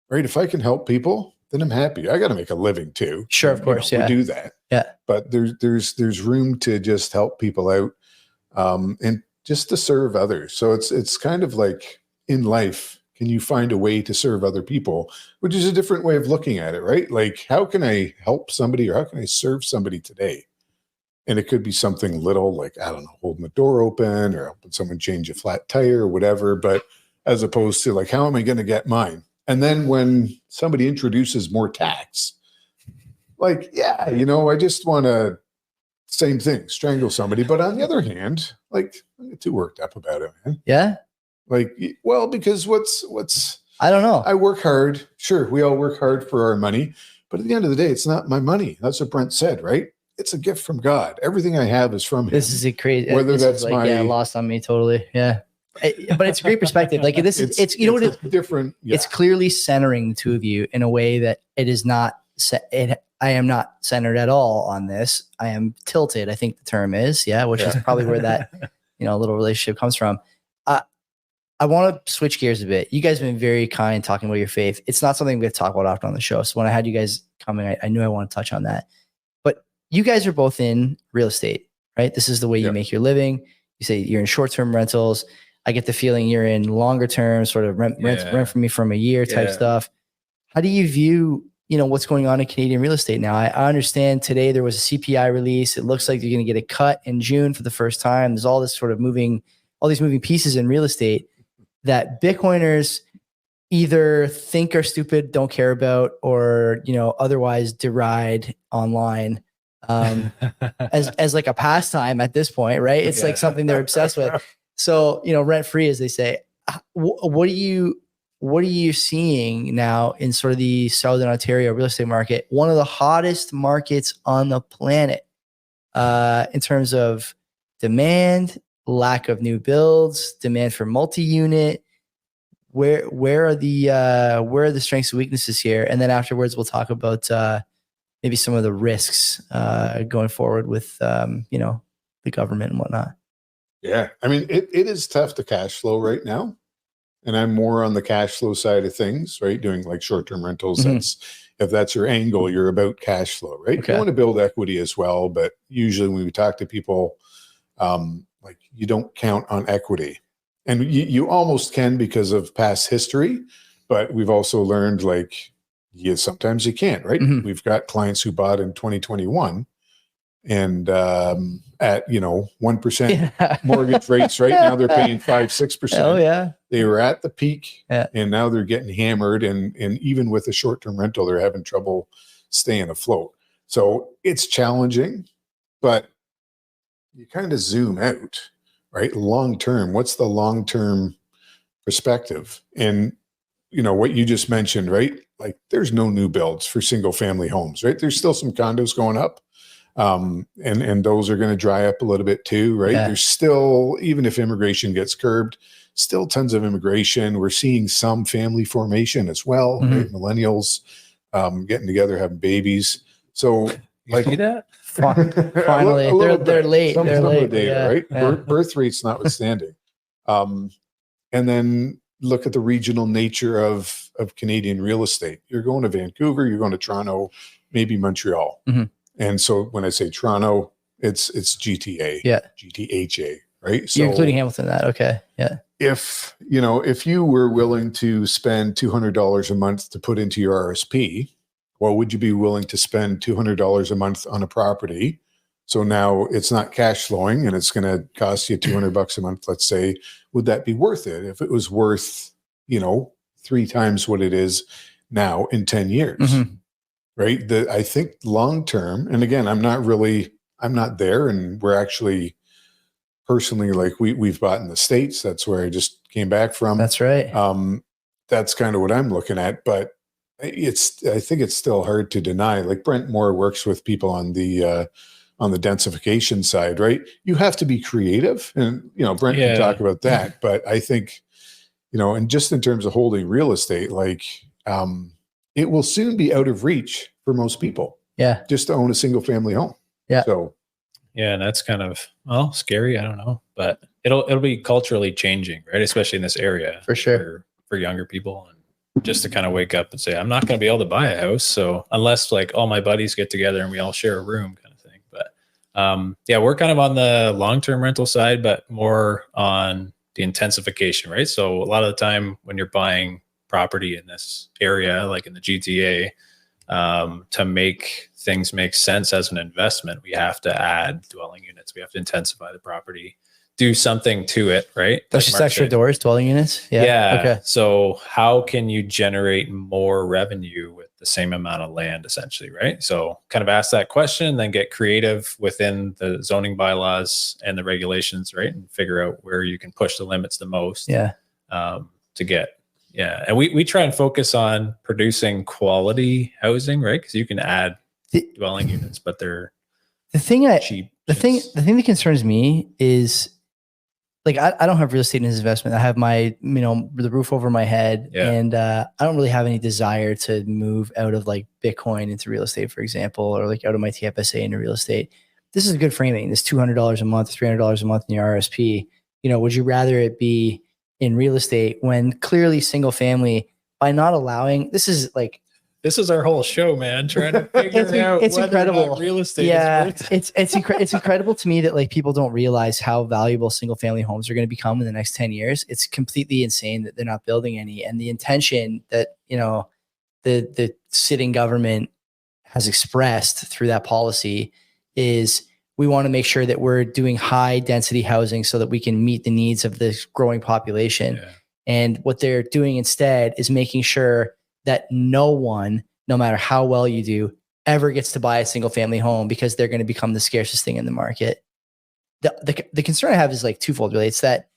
right? If I can help people, then I'm happy. I got to make a living too. Sure, of course, we do that. Yeah, but there's room to just help people out, and just to serve others. So it's kind of like in life, can you find a way to serve other people, which is a different way of looking at it, right? Like, how can I help somebody, or how can I serve somebody today? And it could be something little, like, I don't know, holding the door open or helping someone change a flat tire or whatever. But as opposed to like, how am I going to get mine? And then when somebody introduces more tax, like, yeah, I just want to, same thing, strangle somebody. But on the other hand, like, I get too worked up about it, man. Yeah. Like, well, because what's, I don't know. I work hard. Sure. We all work hard for our money, but at the end of the day, it's not my money. That's what Brent said, right? It's a gift from God. Everything I have is from him. This is a crazy, whether that's lost on me totally. Yeah. But it's a great perspective. Like it's what it is different. Yeah. It's clearly centering the two of you in a way that it is not I am not centered at all on this. I am tilted, I think the term is, which is probably where that, little relationship comes from. I want to switch gears a bit. You guys have been very kind talking about your faith. It's not something we have to talk about often on the show. So when I had you guys coming, I knew I want to touch on that. But you guys are both in real estate, right? This is the way you make your living. You say you're in short-term rentals. I get the feeling you're in longer term, sort of rent for me from a year type stuff. How do you view what's going on in Canadian real estate now. I understand today there was a CPI release. It looks like you're going to get a cut in June for the first time. There's all this sort of all these moving pieces in real estate that Bitcoiners either think are stupid, don't care about, or, otherwise deride online as like a pastime at this point, right? It's like something they're obsessed with. So, rent free, as they say. What are you seeing now in sort of the Southern Ontario real estate market? One of the hottest markets on the planet in terms of demand, lack of new builds, demand for multi-unit. Where are the strengths and weaknesses here? And then afterwards, we'll talk about maybe some of the risks going forward with the government and whatnot. Yeah, I mean, it is tough to cash flow right now. And I'm more on the cash flow side of things, right? Doing like short-term rentals. If that's your angle, you're about cash flow, right? Okay. You want to build equity as well, but usually when we talk to people, like you don't count on equity. And you almost can because of past history, but we've also learned like, sometimes you can't, right? We've got clients who bought in 2021 and at 1% mortgage rates right now they're paying 5-6%. Oh yeah, they were at the peak and now they're getting hammered, and even with a short-term rental they're having trouble staying afloat. So it's challenging, but you kind of zoom out, right? Long term, what's the long-term perspective? And what you just mentioned, right? Like there's no new builds for single family homes, right? There's still some condos going up. And those are going to dry up a little bit too, right? Yeah. There's still, even if immigration gets curbed, still tons of immigration. We're seeing some family formation as well, right? Millennials getting together, having babies. So You see that? Finally, they're late. They're late, data, right? Yeah. Birth rates notwithstanding. And then look at the regional nature of Canadian real estate. You're going to Vancouver, you're going to Toronto, maybe Montreal. And so when I say Toronto, it's GTA, GTHA, right? So you're including Hamilton in that. Okay. Yeah. If you were willing to spend $200 a month to put into your RSP, well, would you be willing to spend $200 a month on a property? So now it's not cash flowing and it's going to cost you $200 a month, let's say. Would that be worth it? If it was worth, 3 times what it is now in 10 years, right? I think long term, and again, I'm not there, and we're actually personally, like we've bought in the States. That's where I just came back from. That's right. That's kind of what I'm looking at, but I think it's still hard to deny. Like Brent Moore works with people on the densification side, right? You have to be creative, and Brent can talk about that. But I think, and just in terms of holding real estate, like it will soon be out of reach for most people. Yeah, just to own a single family home. Yeah. So yeah, and that's kind of scary. I don't know, but it'll be culturally changing, right? Especially in this area, for sure, for younger people, and just to kind of wake up and say, I'm not going to be able to buy a house, so unless like all my buddies get together and we all share a room, kind of thing. But we're kind of on the long-term rental side, but more on the intensification, right? So a lot of the time when you're buying property in this area, like in the GTA, to make things make sense as an investment, we have to add dwelling units. We have to intensify the property, do something to it, right? That's just extra doors, dwelling units. Yeah. Okay. So how can you generate more revenue with the same amount of land, essentially, right? So kind of ask that question and then get creative within the zoning bylaws and the regulations, right? And figure out where you can push the limits the most. Yeah. To get. Yeah. And we try and focus on producing quality housing, right? Because you can add dwelling units, but they're cheap. The thing that concerns me is, like, I don't have real estate in this investment. I have my, the roof over my head, and I don't really have any desire to move out of like Bitcoin into real estate, for example, or like out of my TFSA into real estate. This is a good framing. This $200 a month, $300 a month in your RSP. Would you rather it be in real estate when clearly single family, by not allowing, this is our whole show, man, trying to figure out it's incredible. Real estate is it's incredible to me that like people don't realize how valuable single family homes are going to become in the next 10 years. It's completely insane that they're not building any, and the intention that the sitting government has expressed through that policy is we want to make sure that we're doing high density housing so that we can meet the needs of this growing population. Yeah. And what they're doing instead is making sure that no one, no matter how well you do, ever gets to buy a single family home because they're going to become the scarcest thing in the market. The concern I have is like twofold, really. It's that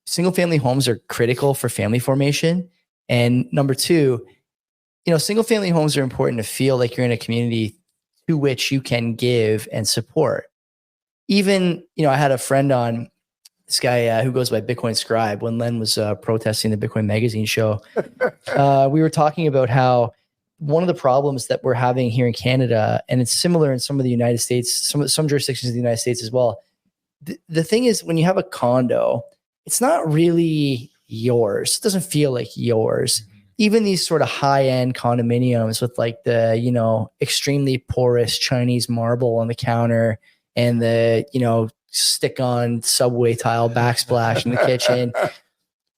single family homes are critical for family formation. And number two, single family homes are important to feel like you're in a community to which you can give and support. Even, I had a friend on, this guy who goes by Bitcoin Scribe, when Len was protesting the Bitcoin Magazine show. We were talking about how one of the problems that we're having here in Canada, and it's similar in some of the United States, some jurisdictions of the United States as well. The thing is, when you have a condo, it's not really yours. It doesn't feel like yours. Even these sort of high-end condominiums with like the, extremely porous Chinese marble on the counter and the, stick-on subway tile backsplash in the kitchen.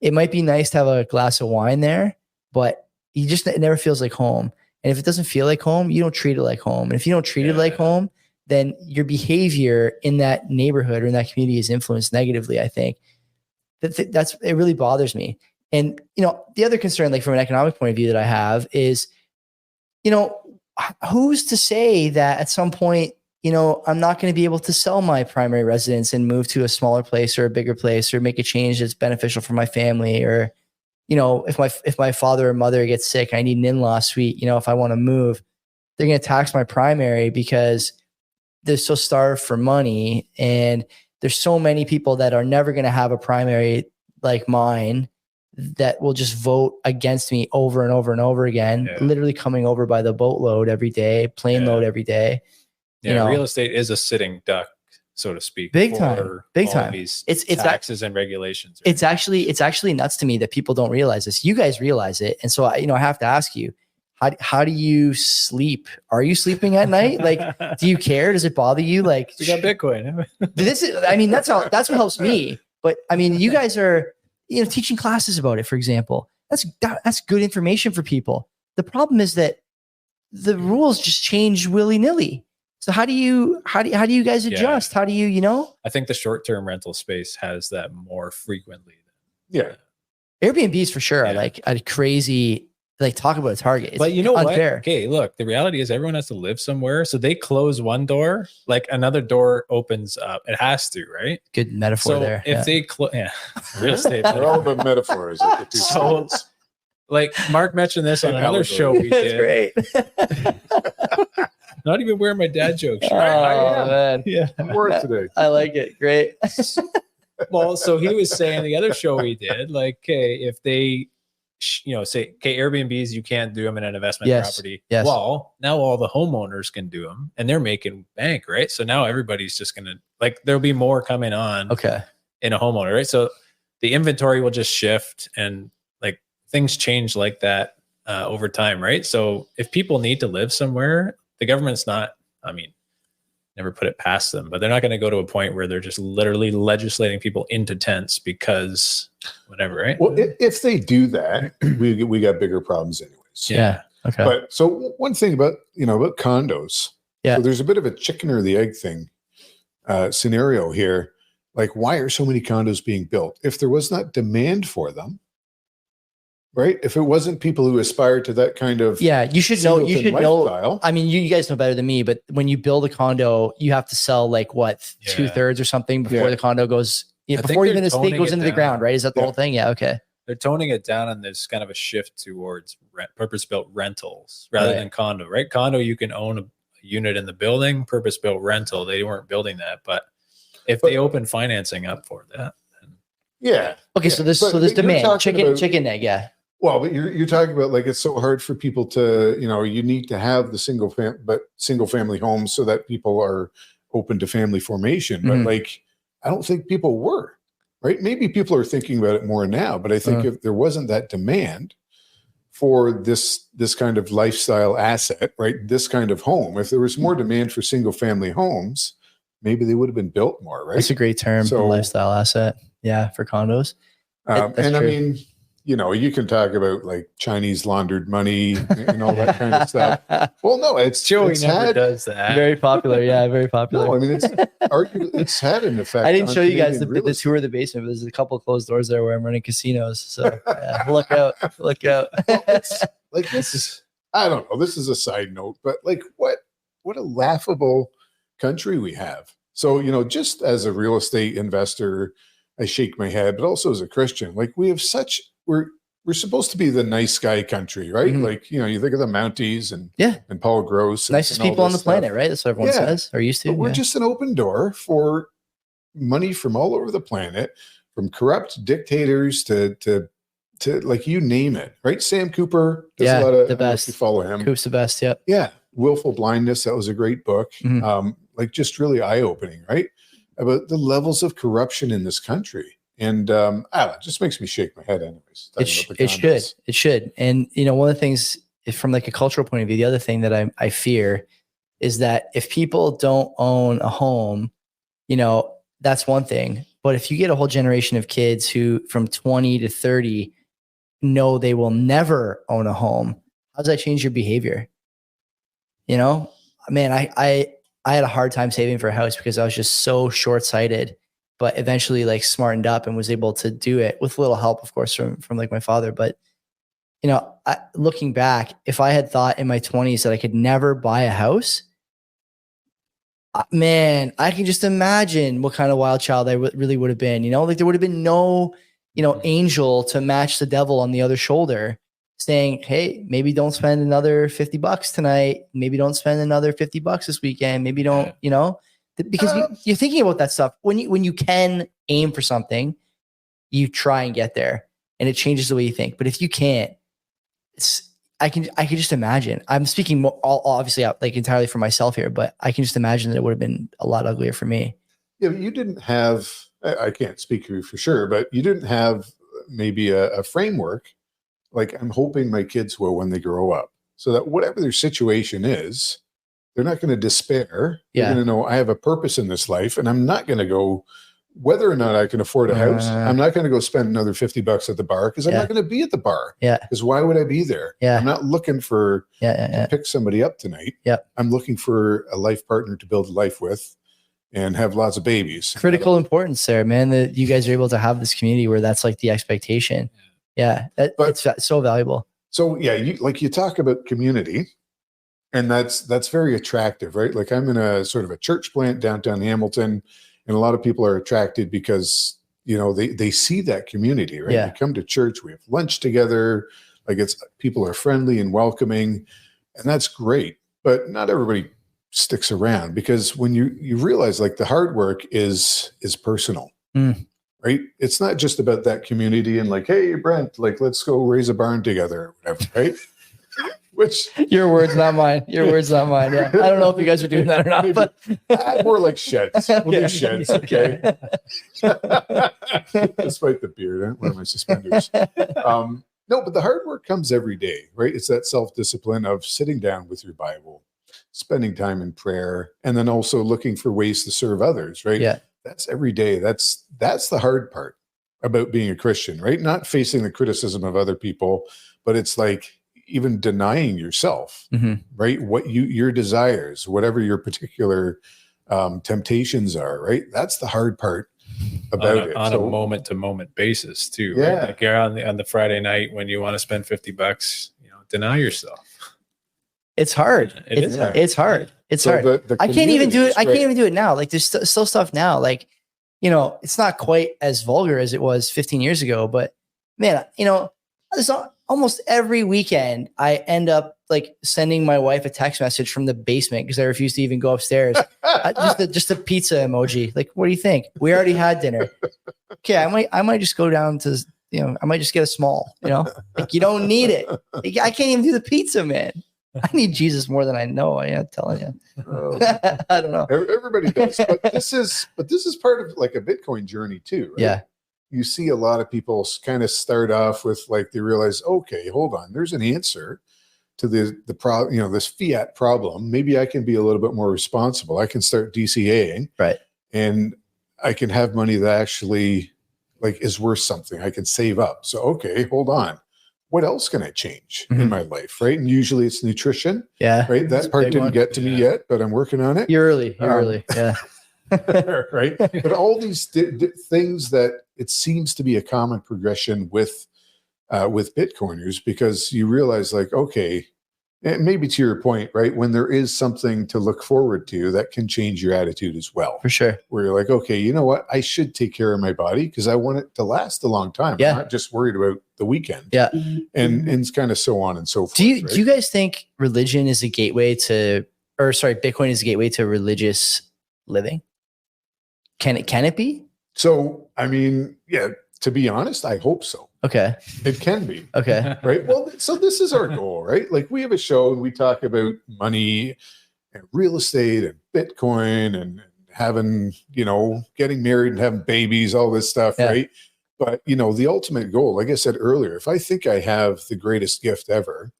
It might be nice to have a glass of wine there, but it never feels like home. And if it doesn't feel like home, you don't treat it like home. And if you don't treat it like home, then your behavior in that neighborhood or in that community is influenced negatively, I think. It really bothers me. And, the other concern, like from an economic point of view that I have is, who's to say that at some point, I'm not going to be able to sell my primary residence and move to a smaller place or a bigger place or make a change that's beneficial for my family. Or, if my father or mother gets sick, I need an in-law suite. If I want to move, they're going to tax my primary because they're so starved for money. And there's so many people that are never going to have a primary like mine that will just vote against me over and over and over again, literally coming over by the boatload every day, plane load every day. Real estate is a sitting duck, so to speak. Big time. It's taxes and regulations. It's actually nuts to me that people don't realize this. You guys realize it. And so I have to ask you, how do you sleep? Are you sleeping at night? Like, do you care? Does it bother you? Like, we got Bitcoin. That's what helps me. But you guys are, teaching classes about it, for example. That's good information for people. The problem is that the rules just change willy-nilly. So how do you guys adjust? How do you, I think the short-term rental space has that more frequently. Airbnbs for sure are like a crazy, like, talk about a target. It's but you know unfair. What? Okay, look, the reality is everyone has to live somewhere. So they close one door, like another door opens up. It has to, right? Good metaphor so there. If they real estate. They're all about metaphors. So, like Mark mentioned this on another show we did. That's great. Not even wearing my dad jokes. Oh, man. Yeah. I'm worth today. I like it. Great. Well, so he was saying the other show we did, like, okay, if they, say, okay, Airbnbs, you can't do them in an investment property. Yes. Well, now all the homeowners can do them and they're making bank, right? So now everybody's just going to, like, there'll be more coming on in a homeowner, right? So the inventory will just shift and like things change like that over time, right? So if people need to live somewhere, the government's not, never put it past them, but they're not going to go to a point where they're just literally legislating people into tents because whatever, right? Well, if they do that, we got bigger problems anyways. Yeah. Okay. But so one thing about condos. Yeah. So there's a bit of a chicken or the egg thing scenario here. Like, why are so many condos being built? If there was not demand for them, right? If it wasn't people who aspire to that kind of you should know. You should lifestyle. know. You guys know better than me, but when you build a condo, you have to sell like what 2/3 or something before the condo goes. Before even the stake goes into the ground, right? Is that the whole thing? Yeah. Okay. They're toning it down, and there's kind of a shift towards purpose-built rentals rather than condo. Right? Condo, you can own a unit in the building. Purpose-built rental, they weren't building that, but if they open financing up for that, then Okay. So there's demand. Chicken egg. Yeah. Well, but you're talking about like it's so hard for people to, you need to have the single family homes so that people are open to family formation. But like, I don't think people were, right? Maybe people are thinking about it more now, but I think if there wasn't that demand for this kind of lifestyle asset, right? This kind of home, if there was more demand for single family homes, maybe they would have been built more, right? That's a great term, lifestyle asset. Yeah. For condos. And true. you know, you can talk about like Chinese laundered money and all that kind of stuff. Well, no, Joey it's never had, does that. Very popular. Yeah, very popular. no, I mean, it's had an effect. I didn't on show you guys Canadian real the estate. tour of the basement, but there's a couple of closed doors there where I'm running casinos. So yeah, look out. Look out. Well, it's like, this is, I don't know, this is a side note, but like what a laughable country we have. So, you know, just as a real estate investor, I shake my head, but also as a Christian, like we have such, we're supposed to be the nice guy country, right? Mhm. Like, you know, you think of the Mounties and Yeah. and Paul Gross, Nicest and all people on the this stuff. planet, right? That's what everyone Yeah. says or used to. But we're Yeah. just an open door for money from all over the planet, from corrupt dictators to like, you name it, right? Sam Cooper does Yeah, a lot of, the I don't know if best. you follow him. Coop's the best. Yep. Yeah. Willful Blindness. That was a great book. Mhm. Like, just really eye-opening, right? About the levels of corruption in this country. And I don't know, it just makes me shake my head anyways. It should. It should. And, you know, one of the things from like a cultural point of view, the other thing that I fear is that if people don't own a home, you know, that's one thing. But if you get a whole generation of kids who from 20 to 30 know they will never own a home, how does that change your behavior? You know, man, I had a hard time saving for a house because I was just so short-sighted, but eventually like smartened up and was able to do it with a little help, of course, from like my father. But, you know, looking back, if I had thought in my 20s that I could never buy a house, man, I can just imagine what kind of wild child I really would have been. You know, like there would have been no, you know, angel to match the devil on the other shoulder saying, hey, maybe don't spend another $50 tonight. Maybe don't spend another $50 this weekend. Maybe don't, you know, because you're thinking about that stuff. When you can aim for something, you try and get there and it changes the way you think. But if you can't, I can just imagine. I'm speaking obviously like entirely for myself here, but I can just imagine that it would have been a lot uglier for me. Yeah, but you didn't have, I can't speak for you for sure, but you didn't have maybe a framework like I'm hoping my kids will when they grow up, so that whatever their situation is, they're not going to despair. They're Yeah. going to know I have a purpose in this life, and I'm not going to go, whether or not I can afford a house, I'm not going to go spend another $50 at the bar because I'm Yeah. not going to be at the bar. Yeah. Because why would I be there? Yeah. I'm not looking for Yeah. to pick somebody up tonight. Yep. I'm looking for a life partner to build a life with and have lots of babies. Critical importance there, man, that you guys are able to have this community where that's like the expectation. Yeah. It's so valuable. So yeah, you talk about community, and that's very attractive, right? Like I'm in a sort of a church plant downtown Hamilton, and a lot of people are attracted because, you know, they see that community, right? Yeah. We come to church, we have lunch together, like people are friendly and welcoming, and that's great. But not everybody sticks around, because when you realize like the hard work is personal. Right? It's not just about that community and like, hey, Brent, like, let's go raise a barn together or whatever, right? Which Your words, not mine. Your words, not mine. Yeah. I don't know if you guys are doing that or not, but more like sheds. We'll do Okay. sheds, okay? Despite the beard, I wear my suspenders. No, but the hard work comes every day, right? It's that self-discipline of sitting down with your Bible, spending time in prayer, and then also looking for ways to serve others, right? Yeah. That's every day. That's the hard part about being a Christian, right? Not facing the criticism of other people, but it's like even denying yourself, right? What your desires, whatever your particular temptations are, right? That's the hard part about it. On a moment to moment basis too. Yeah. Right? Like you're on the Friday night when you want to spend $50, you know, deny yourself. it's hard. It is hard. It's hard. It's So hard. the I can't even do community it. is I can't great. even do it now. Like there's still stuff now. Like, you know, it's not quite as vulgar as it was 15 years ago, but man, you know, there's almost every weekend I end up like sending my wife a text message from the basement because I refuse to even go upstairs. just a pizza emoji. Like, what do you think? We already had dinner. Okay, I might just go down to, you know, I might just get a small, you know, like you don't need it. Like, I can't even do the pizza, man. I need Jesus more than I know. I'm telling you. Oh. I don't know. Everybody does, but this is part of like a Bitcoin journey too, right? Yeah. You see a lot of people kind of start off with like, they realize, okay, hold on, there's an answer to the problem, you know, this fiat problem. Maybe I can be a little bit more responsible. I can start DCAing, Right. and I can have money that actually like is worth something. I can save up. So, okay, hold on. What else can I change in my life? Right. And usually it's nutrition. Yeah. Right. That part didn't get to me yet, but I'm working on it. You're early. Yeah. Right. But all these things that it seems to be a common progression with Bitcoiners, because you realize like, okay, and maybe to your point, right? When there is something to look forward to, that can change your attitude as well. For sure. Where you're like, okay, you know what? I should take care of my body because I want it to last a long time. Yeah. I'm not just worried about the weekend. Yeah. And it's kind of so on and so forth. Do you guys think religion is a gateway to, or sorry, Bitcoin is a gateway to religious living? Can it be? So, I mean, yeah, to be honest, I hope so. Okay. It can be. Okay. Right. Well, so this is our goal, right? Like we have a show and we talk about money and real estate and Bitcoin and having, getting married and having babies, all this stuff, Yeah. right? But, the ultimate goal, like I said earlier, if I think I have the greatest gift ever,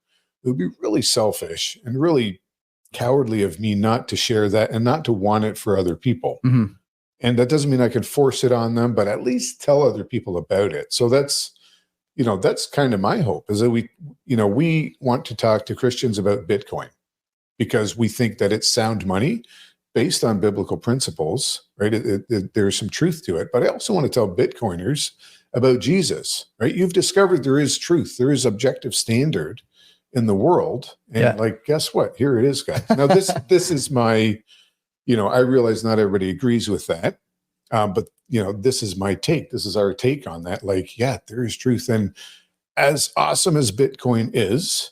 it would be really selfish and really cowardly of me not to share that and not to want it for other people. Mm-hmm. And that doesn't mean I can force it on them, but at least tell other people about it. So that's kind of my hope, is that we want to talk to Christians about Bitcoin because we think that it's sound money based on biblical principles, right? There's some truth to it. But I also want to tell Bitcoiners about Jesus, right? You've discovered there is truth. There is objective standard in the world. And guess what? Here it is, guys. Now, this is my, I realize not everybody agrees with that. But this is my take. This is our take on that. Like, yeah, there is truth. And as awesome as Bitcoin is,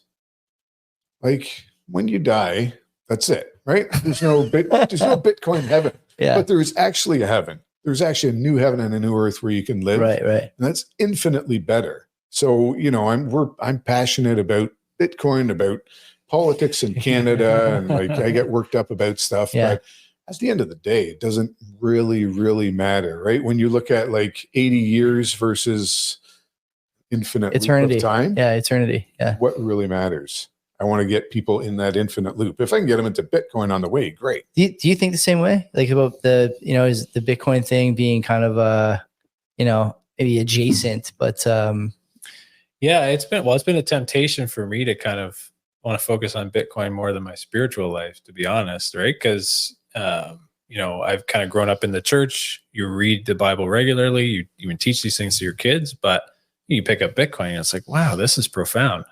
like when you die, that's it, right? There's no Bitcoin heaven. Yeah. But there's actually a heaven. There's actually a new heaven and a new earth where you can live. Right. And that's infinitely better. So, I'm passionate about Bitcoin, about politics in Canada, and like I get worked up about stuff. Yeah. But at the end of the day, it doesn't really, really matter, right? When you look at like 80 years versus infinite eternity loop of time. Yeah, eternity. Yeah. What really matters? I want to get people in that infinite loop. If I can get them into Bitcoin on the way, great. Do you think the same way? Like about is the Bitcoin thing being kind of maybe adjacent, but yeah, it's been a temptation for me to kind of want to focus on Bitcoin more than my spiritual life, to be honest, right? Because I've kind of grown up in the church. You read the Bible regularly. You even teach these things to your kids, but you pick up Bitcoin and it's like, wow, this is profound,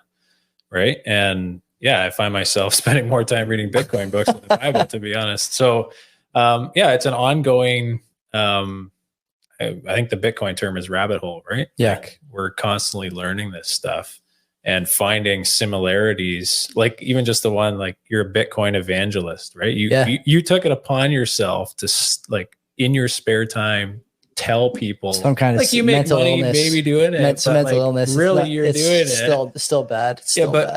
right? And yeah, I find myself spending more time reading Bitcoin books than the Bible, to be honest. So it's an ongoing. I think the Bitcoin term is rabbit hole, right? Yeah, like we're constantly learning this stuff and finding similarities, like even just the one, like you're a Bitcoin evangelist, right? You took it upon yourself to like in your spare time, tell people some kind of like you make money illness, maybe doing it, some mental illness. Really, you're doing it. Still bad.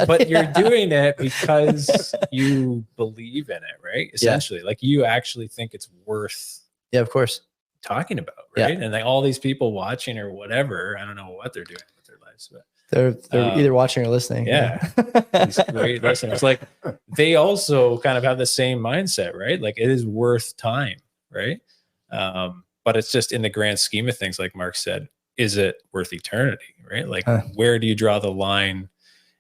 But you're doing it because you believe in it, right? Essentially, like you actually think it's worth. Yeah, of course. Talking about, right? And like all these people watching or whatever, I don't know what they're doing with their lives, but they're either watching or listening. Yeah. These great listeners. Like they also kind of have the same mindset, right? Like it is worth time, right? But it's just in the grand scheme of things, like Mark said, is it worth eternity, right? Like where do you draw the line?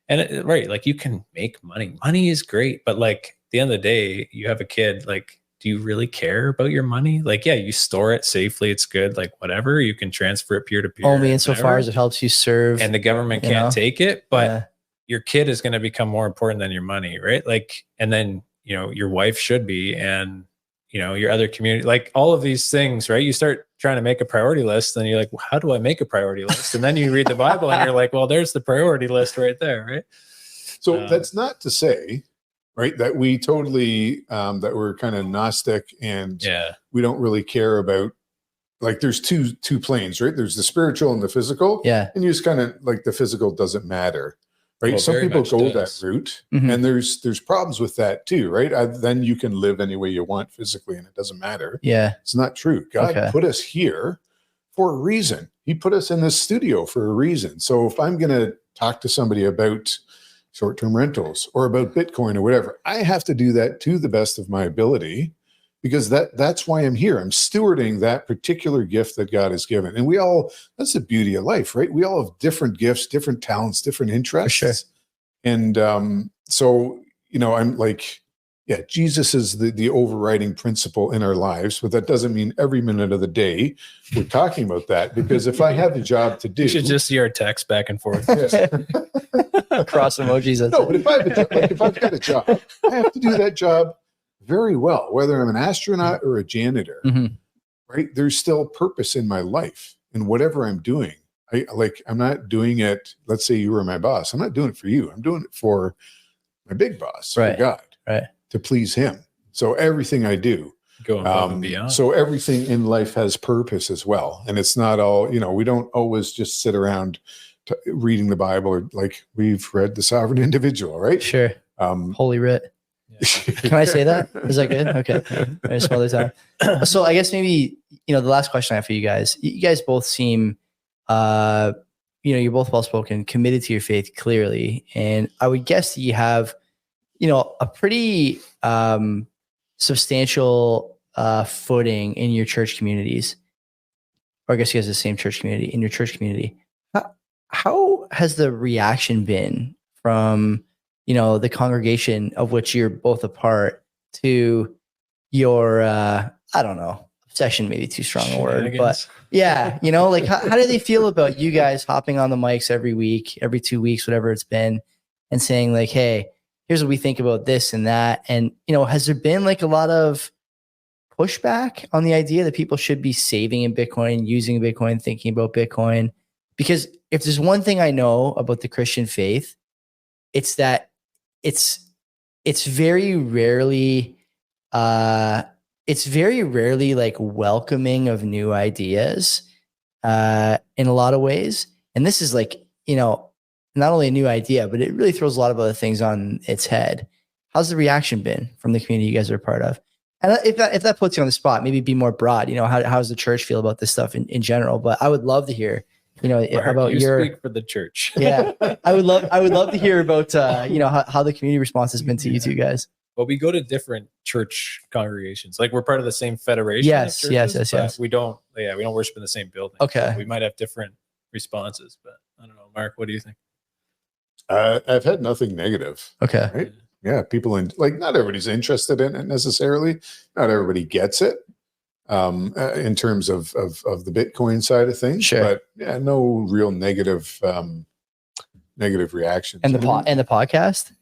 And right, like you can make money. Money is great, but like at the end of the day, you have a kid, like, do you really care about your money? Like, yeah, you store it safely. It's good. Like whatever, you can transfer it peer to peer. Only insofar as it helps you serve. And the government can't take it, but your kid is going to become more important than your money, right? Like, and then, your wife should be, and, your other community, like all of these things, right? You start trying to make a priority list and you're like, well, how do I make a priority list? And then you read the Bible and you're like, well, there's the priority list right there, right? So that's not to say, right, that we totally that we're kind of Gnostic and we don't really care about, like there's two planes, right? There's the spiritual and the physical. Yeah. And you just kind of like the physical doesn't matter, right? Well, some people go does. that route, Mhm. and there's problems with that too, right? Then you can live any way you want physically and it doesn't matter. Yeah. It's not true. God put us here for a reason. He put us in this studio for a reason. So if I'm going to talk to somebody about short-term rentals or about Bitcoin or whatever, I have to do that to the best of my ability because that's why I'm here. I'm stewarding that particular gift that God has given. And that's the beauty of life, right? We all have different gifts, different talents, different interests. For sure. And so, I'm like, yeah, Jesus is the overriding principle in our lives, but that doesn't mean every minute of the day we're talking about that, because if I have a job to do, You should just see our text back and forth. Cross emojis. no, but if I've got a job, I have to do that job very well, whether I'm an astronaut or a janitor, right? There's still purpose in my life in whatever I'm doing. I'm not doing it. Let's say you were my boss. I'm not doing it for you. I'm doing it for my big boss, for God, right, to please him. So everything I do, Go above and beyond. so everything in life has purpose as well. And it's not all, we don't always just sit around reading the Bible, or like we've read The Sovereign Individual, right? Sure. Holy writ. Can I say that? Is that good? Okay. I smell this out. So I guess maybe, the last question I have for you guys both seem, you're both well-spoken, committed to your faith clearly. And I would guess that you have, a pretty substantial footing in your church communities. Or I guess you guys have the same church community, in your church community. How has the reaction been from, the congregation of which you're both a part to your, I don't know, obsession, maybe too strong a word, but yeah, like how do they feel about you guys hopping on the mics every week, every 2 weeks, whatever it's been, and saying like, hey, here's what we think about this and that. And, has there been like a lot of pushback on the idea that people should be saving in Bitcoin, using Bitcoin, thinking about Bitcoin? Because if there's one thing I know about the Christian faith, it's that it's very rarely like welcoming of new ideas in a lot of ways. And this is like, not only a new idea, but it really throws a lot of other things on its head. How's the reaction been from the community you guys are a part of? And if that puts you on the spot, maybe be more broad, how does the church feel about this stuff in general? But I would love to hear, Mark, about your speak for the church. Yeah. I would love to hear about, how the community response has been to you two guys. Well, we go to different church congregations. Like we're part of the same federation. Yes, of churches, yes. We don't worship in the same building. Okay. So we might have different responses, but I don't know. Mark, what do you think? I've had nothing negative. Okay. Right? Yeah. People not everybody's interested in it necessarily. Not everybody gets it in terms of the Bitcoin side of things. Sure. But yeah, no real negative reactions. And the podcast?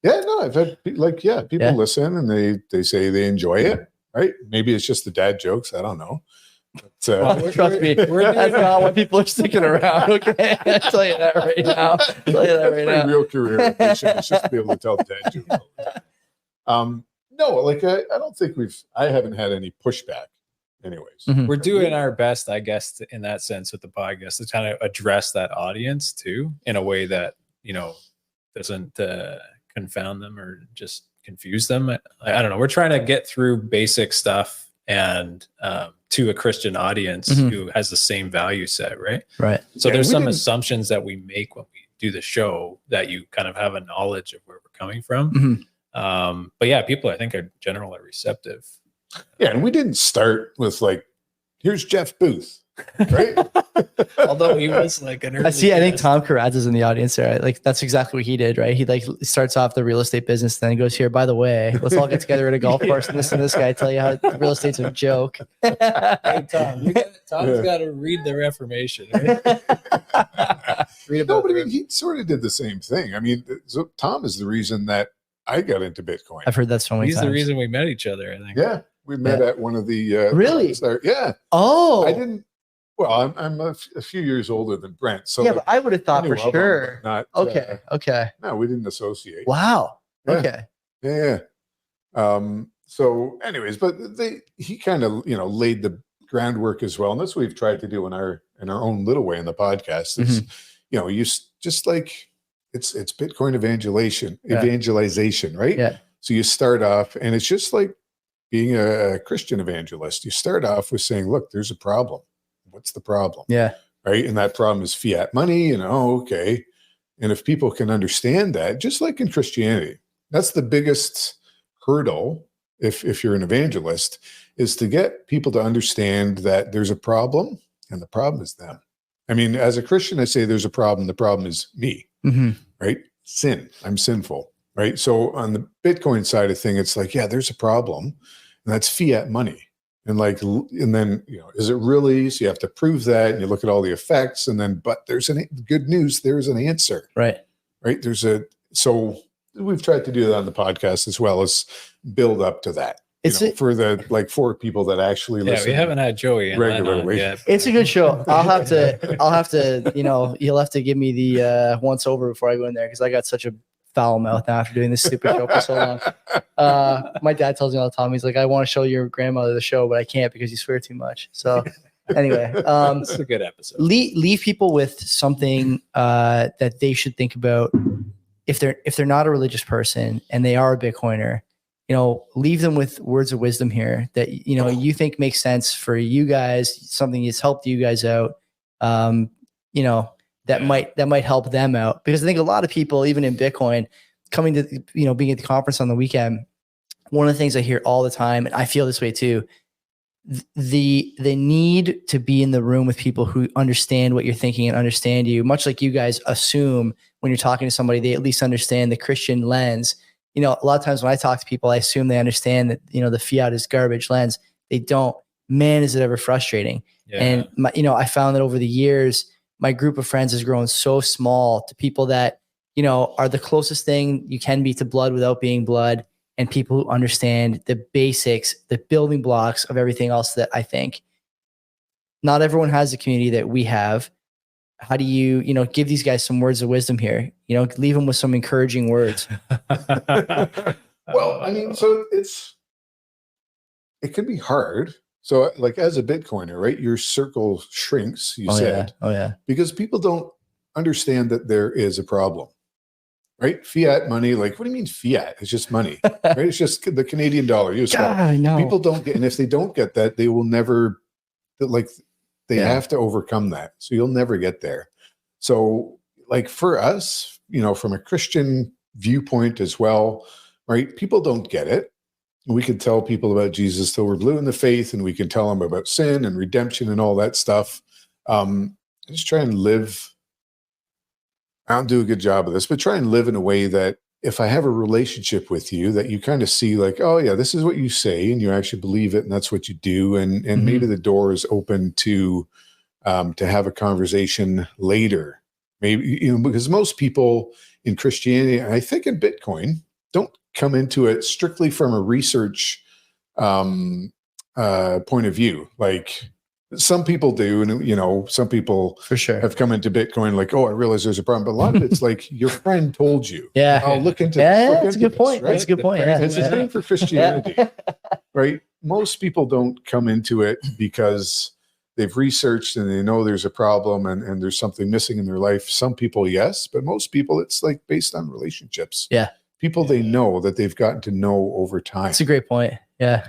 Yeah, no, I've had people listen and they say they enjoy it. Right? Maybe it's just the dad jokes. I don't know. But, trust me, that's not what people are sticking around. Okay, I'll tell you that right now. My real career ambition is just to be able to tell dad jokes. No, I don't think I haven't had any pushback. Anyways, we're doing our best, I guess, in that sense with the podcast to kind of address that audience too, in a way that doesn't confound them or just confuse them. I don't know. We're trying to get through basic stuff and to a Christian audience who has the same value set, right? Right. So there's some assumptions that we make when we do the show that you kind of have a knowledge of where we're coming from. But yeah, people I think are generally receptive. Yeah, and we didn't start with here's Jeff Booth, right? Although he was like an early I think Tom Karadza is in the audience there. That's exactly what he did, right? He starts off the real estate business, then he goes, here, by the way, let's all get together at a golf course and listen to this guy tell you how real estate's a joke. Hey, Tom, Tom's got to read the Reformation, right? Read about but he sort of did the same thing. I mean, so Tom is the reason that I got into Bitcoin. I've heard that so many times. He's the reason we met each other, I think. Yeah. We met at one of the really? Yeah. Oh, I didn't. Well, I'm a few years older than Brent, so yeah, but I would have thought for sure. Not okay. No, we didn't associate. Wow. Yeah. Okay. Yeah. So, anyways, but he kind of laid the groundwork as well, and that's what we've tried to do in our own little way in the podcast. Is you just it's Bitcoin evangelization, right? Yeah. So you start off, and it's just like being a Christian evangelist. You start off with saying, look, there's a problem. What's the problem? Yeah. Right. And that problem is fiat money. Okay. And if people can understand that, just like in Christianity, that's the biggest hurdle if you're an evangelist, is to get people to understand that there's a problem and the problem is them. I mean, as a Christian, I say there's a problem. The problem is me, right? Sin. I'm sinful, right? So on the Bitcoin side of thing, it's like, yeah, there's a problem, and that's fiat money. And then, is it really? So you have to prove that, and you look at all the effects, and then, but there's good news. There's an answer, right? So we've tried to do that on the podcast as well as build up to that. For the 4 people that actually listen. Yeah, we haven't had Joey regularly yet. It's a good show. I'll have to, you'll have to give me the once over before I go in there, because I got such a foul mouth now after doing this stupid show for so long. My dad tells me all the time, he's like, I want to show your grandmother the show, but I can't because you swear too much. So anyway, it's a good episode. Leave people with something that they should think about if they're not a religious person and they are a Bitcoiner. Leave them with words of wisdom here that, you think makes sense for you guys, something that's helped you guys out, that might help them out. Because I think a lot of people, even in Bitcoin, coming to, being at the conference on the weekend, one of the things I hear all the time, and I feel this way too, the need to be in the room with people who understand what you're thinking and understand you, much like you guys assume when you're talking to somebody, they at least understand the Christian lens. A lot of times when I talk to people, I assume they understand that, the fiat is garbage lens. They don't. Man, is it ever frustrating. Yeah. And I found that over the years, my group of friends has grown so small to people that, are the closest thing you can be to blood without being blood, and people who understand the basics, the building blocks of everything else that I think. Not everyone has the community that we have. How do you, give these guys some words of wisdom here? Leave them with some encouraging words. Well, I mean, so it can be hard. So as a Bitcoiner, right, your circle shrinks, you said. Yeah. Oh yeah. Because people don't understand that there is a problem, right? Fiat money, what do you mean fiat? It's just money, right? It's just the Canadian dollar. I know. People don't get, and if they don't get that, they will never, they have to overcome that. So you'll never get there. So for us, from a Christian viewpoint as well, right? People don't get it. We can tell people about Jesus till we're blue in the faith, and we can tell them about sin and redemption and all that stuff. Just try and live. I don't do a good job of this, but try and live in a way that if I have a relationship with you, that you kind of see oh yeah, this is what you say, and you actually believe it, and that's what you do. And maybe the door is open to have a conversation later. Maybe, because most people in Christianity, and I think in Bitcoin, don't come into it strictly from a research point of view. Some people do, and some people for sure have come into Bitcoin oh, I realize there's a problem. But a lot of it's your friend told you. Yeah, I'll look into. That's a good point. Right? That's a good point. Yeah. It's the same for Christianity, right? Most people don't come into it because they've researched and they know there's a problem and there's something missing in their life. Some people, yes, but most people, it's based on relationships. Yeah, people they know that they've gotten to know over time. That's a great point. Yeah.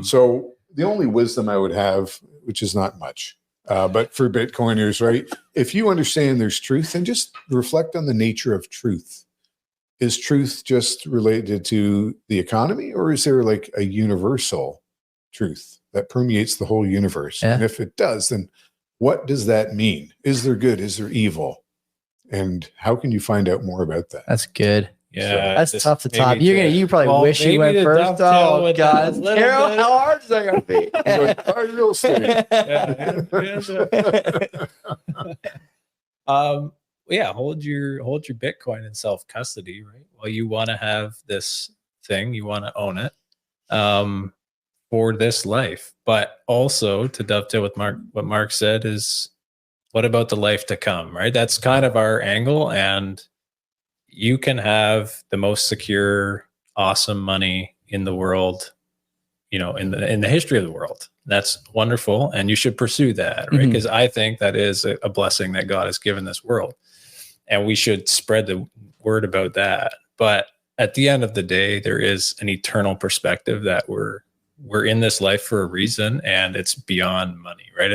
So the only wisdom I would have, which is not much, but for Bitcoiners, right? If you understand there's truth, then just reflect on the nature of truth. Is truth just related to the economy, or is there a universal truth that permeates the whole universe? Yeah. And if it does, then what does that mean? Is there good? Is there evil? And how can you find out more about that? That's good. Yeah, that's tough to top. You probably wish you went first. Oh God, Carol, how hard is that going to be? Real estate. Hold your Bitcoin in self custody, right? Well, you want to have this thing, you want to own it for this life, but also to dovetail with what Mark said is, what about the life to come, right? That's kind of our angle, and you can have the most secure, awesome money in the world, in the history of the world. That's wonderful, and you should pursue that, right? Because I think that is a blessing that God has given this world, and we should spread the word about that. But at the end of the day, there is an eternal perspective that we're in this life for a reason, and it's beyond money, right?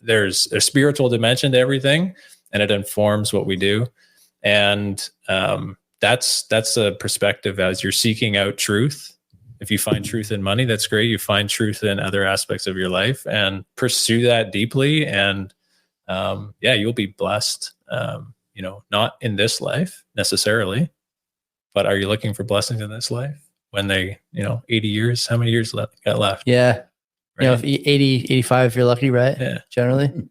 There's a spiritual dimension to everything, and it informs what we do. And that's a perspective as you're seeking out truth. if you find truth in money, that's great. You find truth in other aspects of your life and pursue that deeply. And you'll be blessed, not in this life necessarily, but are you looking for blessings in this life when 80 years, how many years got left? Yeah. Right? If 80, 85, if you're lucky, right? Yeah. Generally.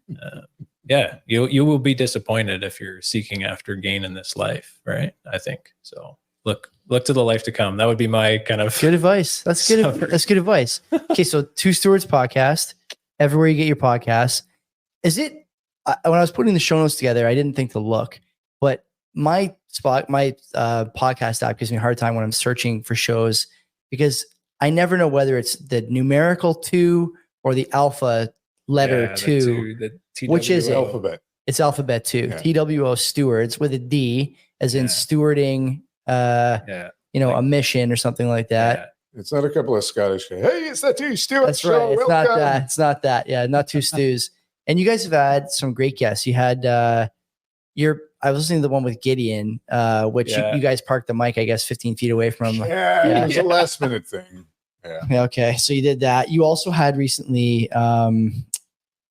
You will be disappointed if you're seeking after gain in this life, right? I think so. Look to the life to come. That would be my kind of good advice. That's good. That's good advice. Okay, so Two Stewards Podcast, everywhere you get your podcasts. Is it? When I was putting the show notes together, I didn't think to look, but my podcast app gives me a hard time when I'm searching for shows because I never know whether it's the numerical 2 or the alpha letter 2. Which is it? Alphabet. It's alphabet 2. Yeah. TWO Stewards with a D, as in stewarding. A mission or something like that. Yeah. It's not a couple of Scottish guys. Hey, it's the Two Stewards. That's right. It's not that. It's not that. Yeah, not two stews. And you guys have had some great guests. You had I was listening to the one with Gideon, which you guys parked the mic, I guess, 15 feet away from. It was a last minute thing. Yeah. Okay, so you did that. You also had recently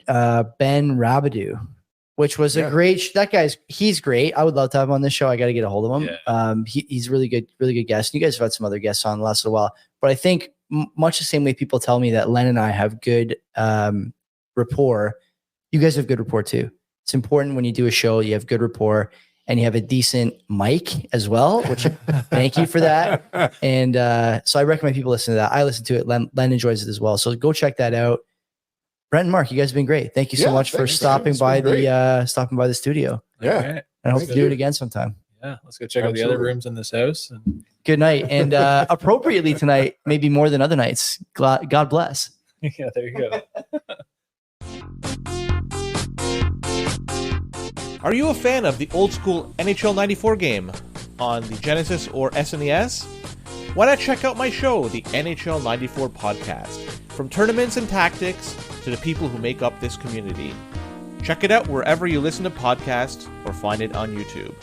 Vanderwoude, which was a great. That he's great. I would love to have him on this show. I got to get a hold of him. Yeah. He's really good guest. You guys have had some other guests on the last little while, but I think much the same way people tell me that Len and I have good rapport. You guys have good rapport too. It's important when you do a show, you have good rapport and you have a decent mic as well, which thank you for that. And so I recommend people listen to that. I listen to it. Len enjoys it as well. So go check that out. Brent and Mark, you guys have been great. Thank you so much for stopping by the studio. Yeah. And I hope to do it again sometime. Yeah. Let's go check out the other rooms in this house. Good night. And appropriately tonight, maybe more than other nights. God bless. Yeah, there you go. Are you a fan of the old school NHL 94 game on the Genesis or SNES? Why not check out my show, the NHL 94 Podcast? From tournaments and tactics to the people who make up this community. Check it out wherever you listen to podcasts or find it on YouTube.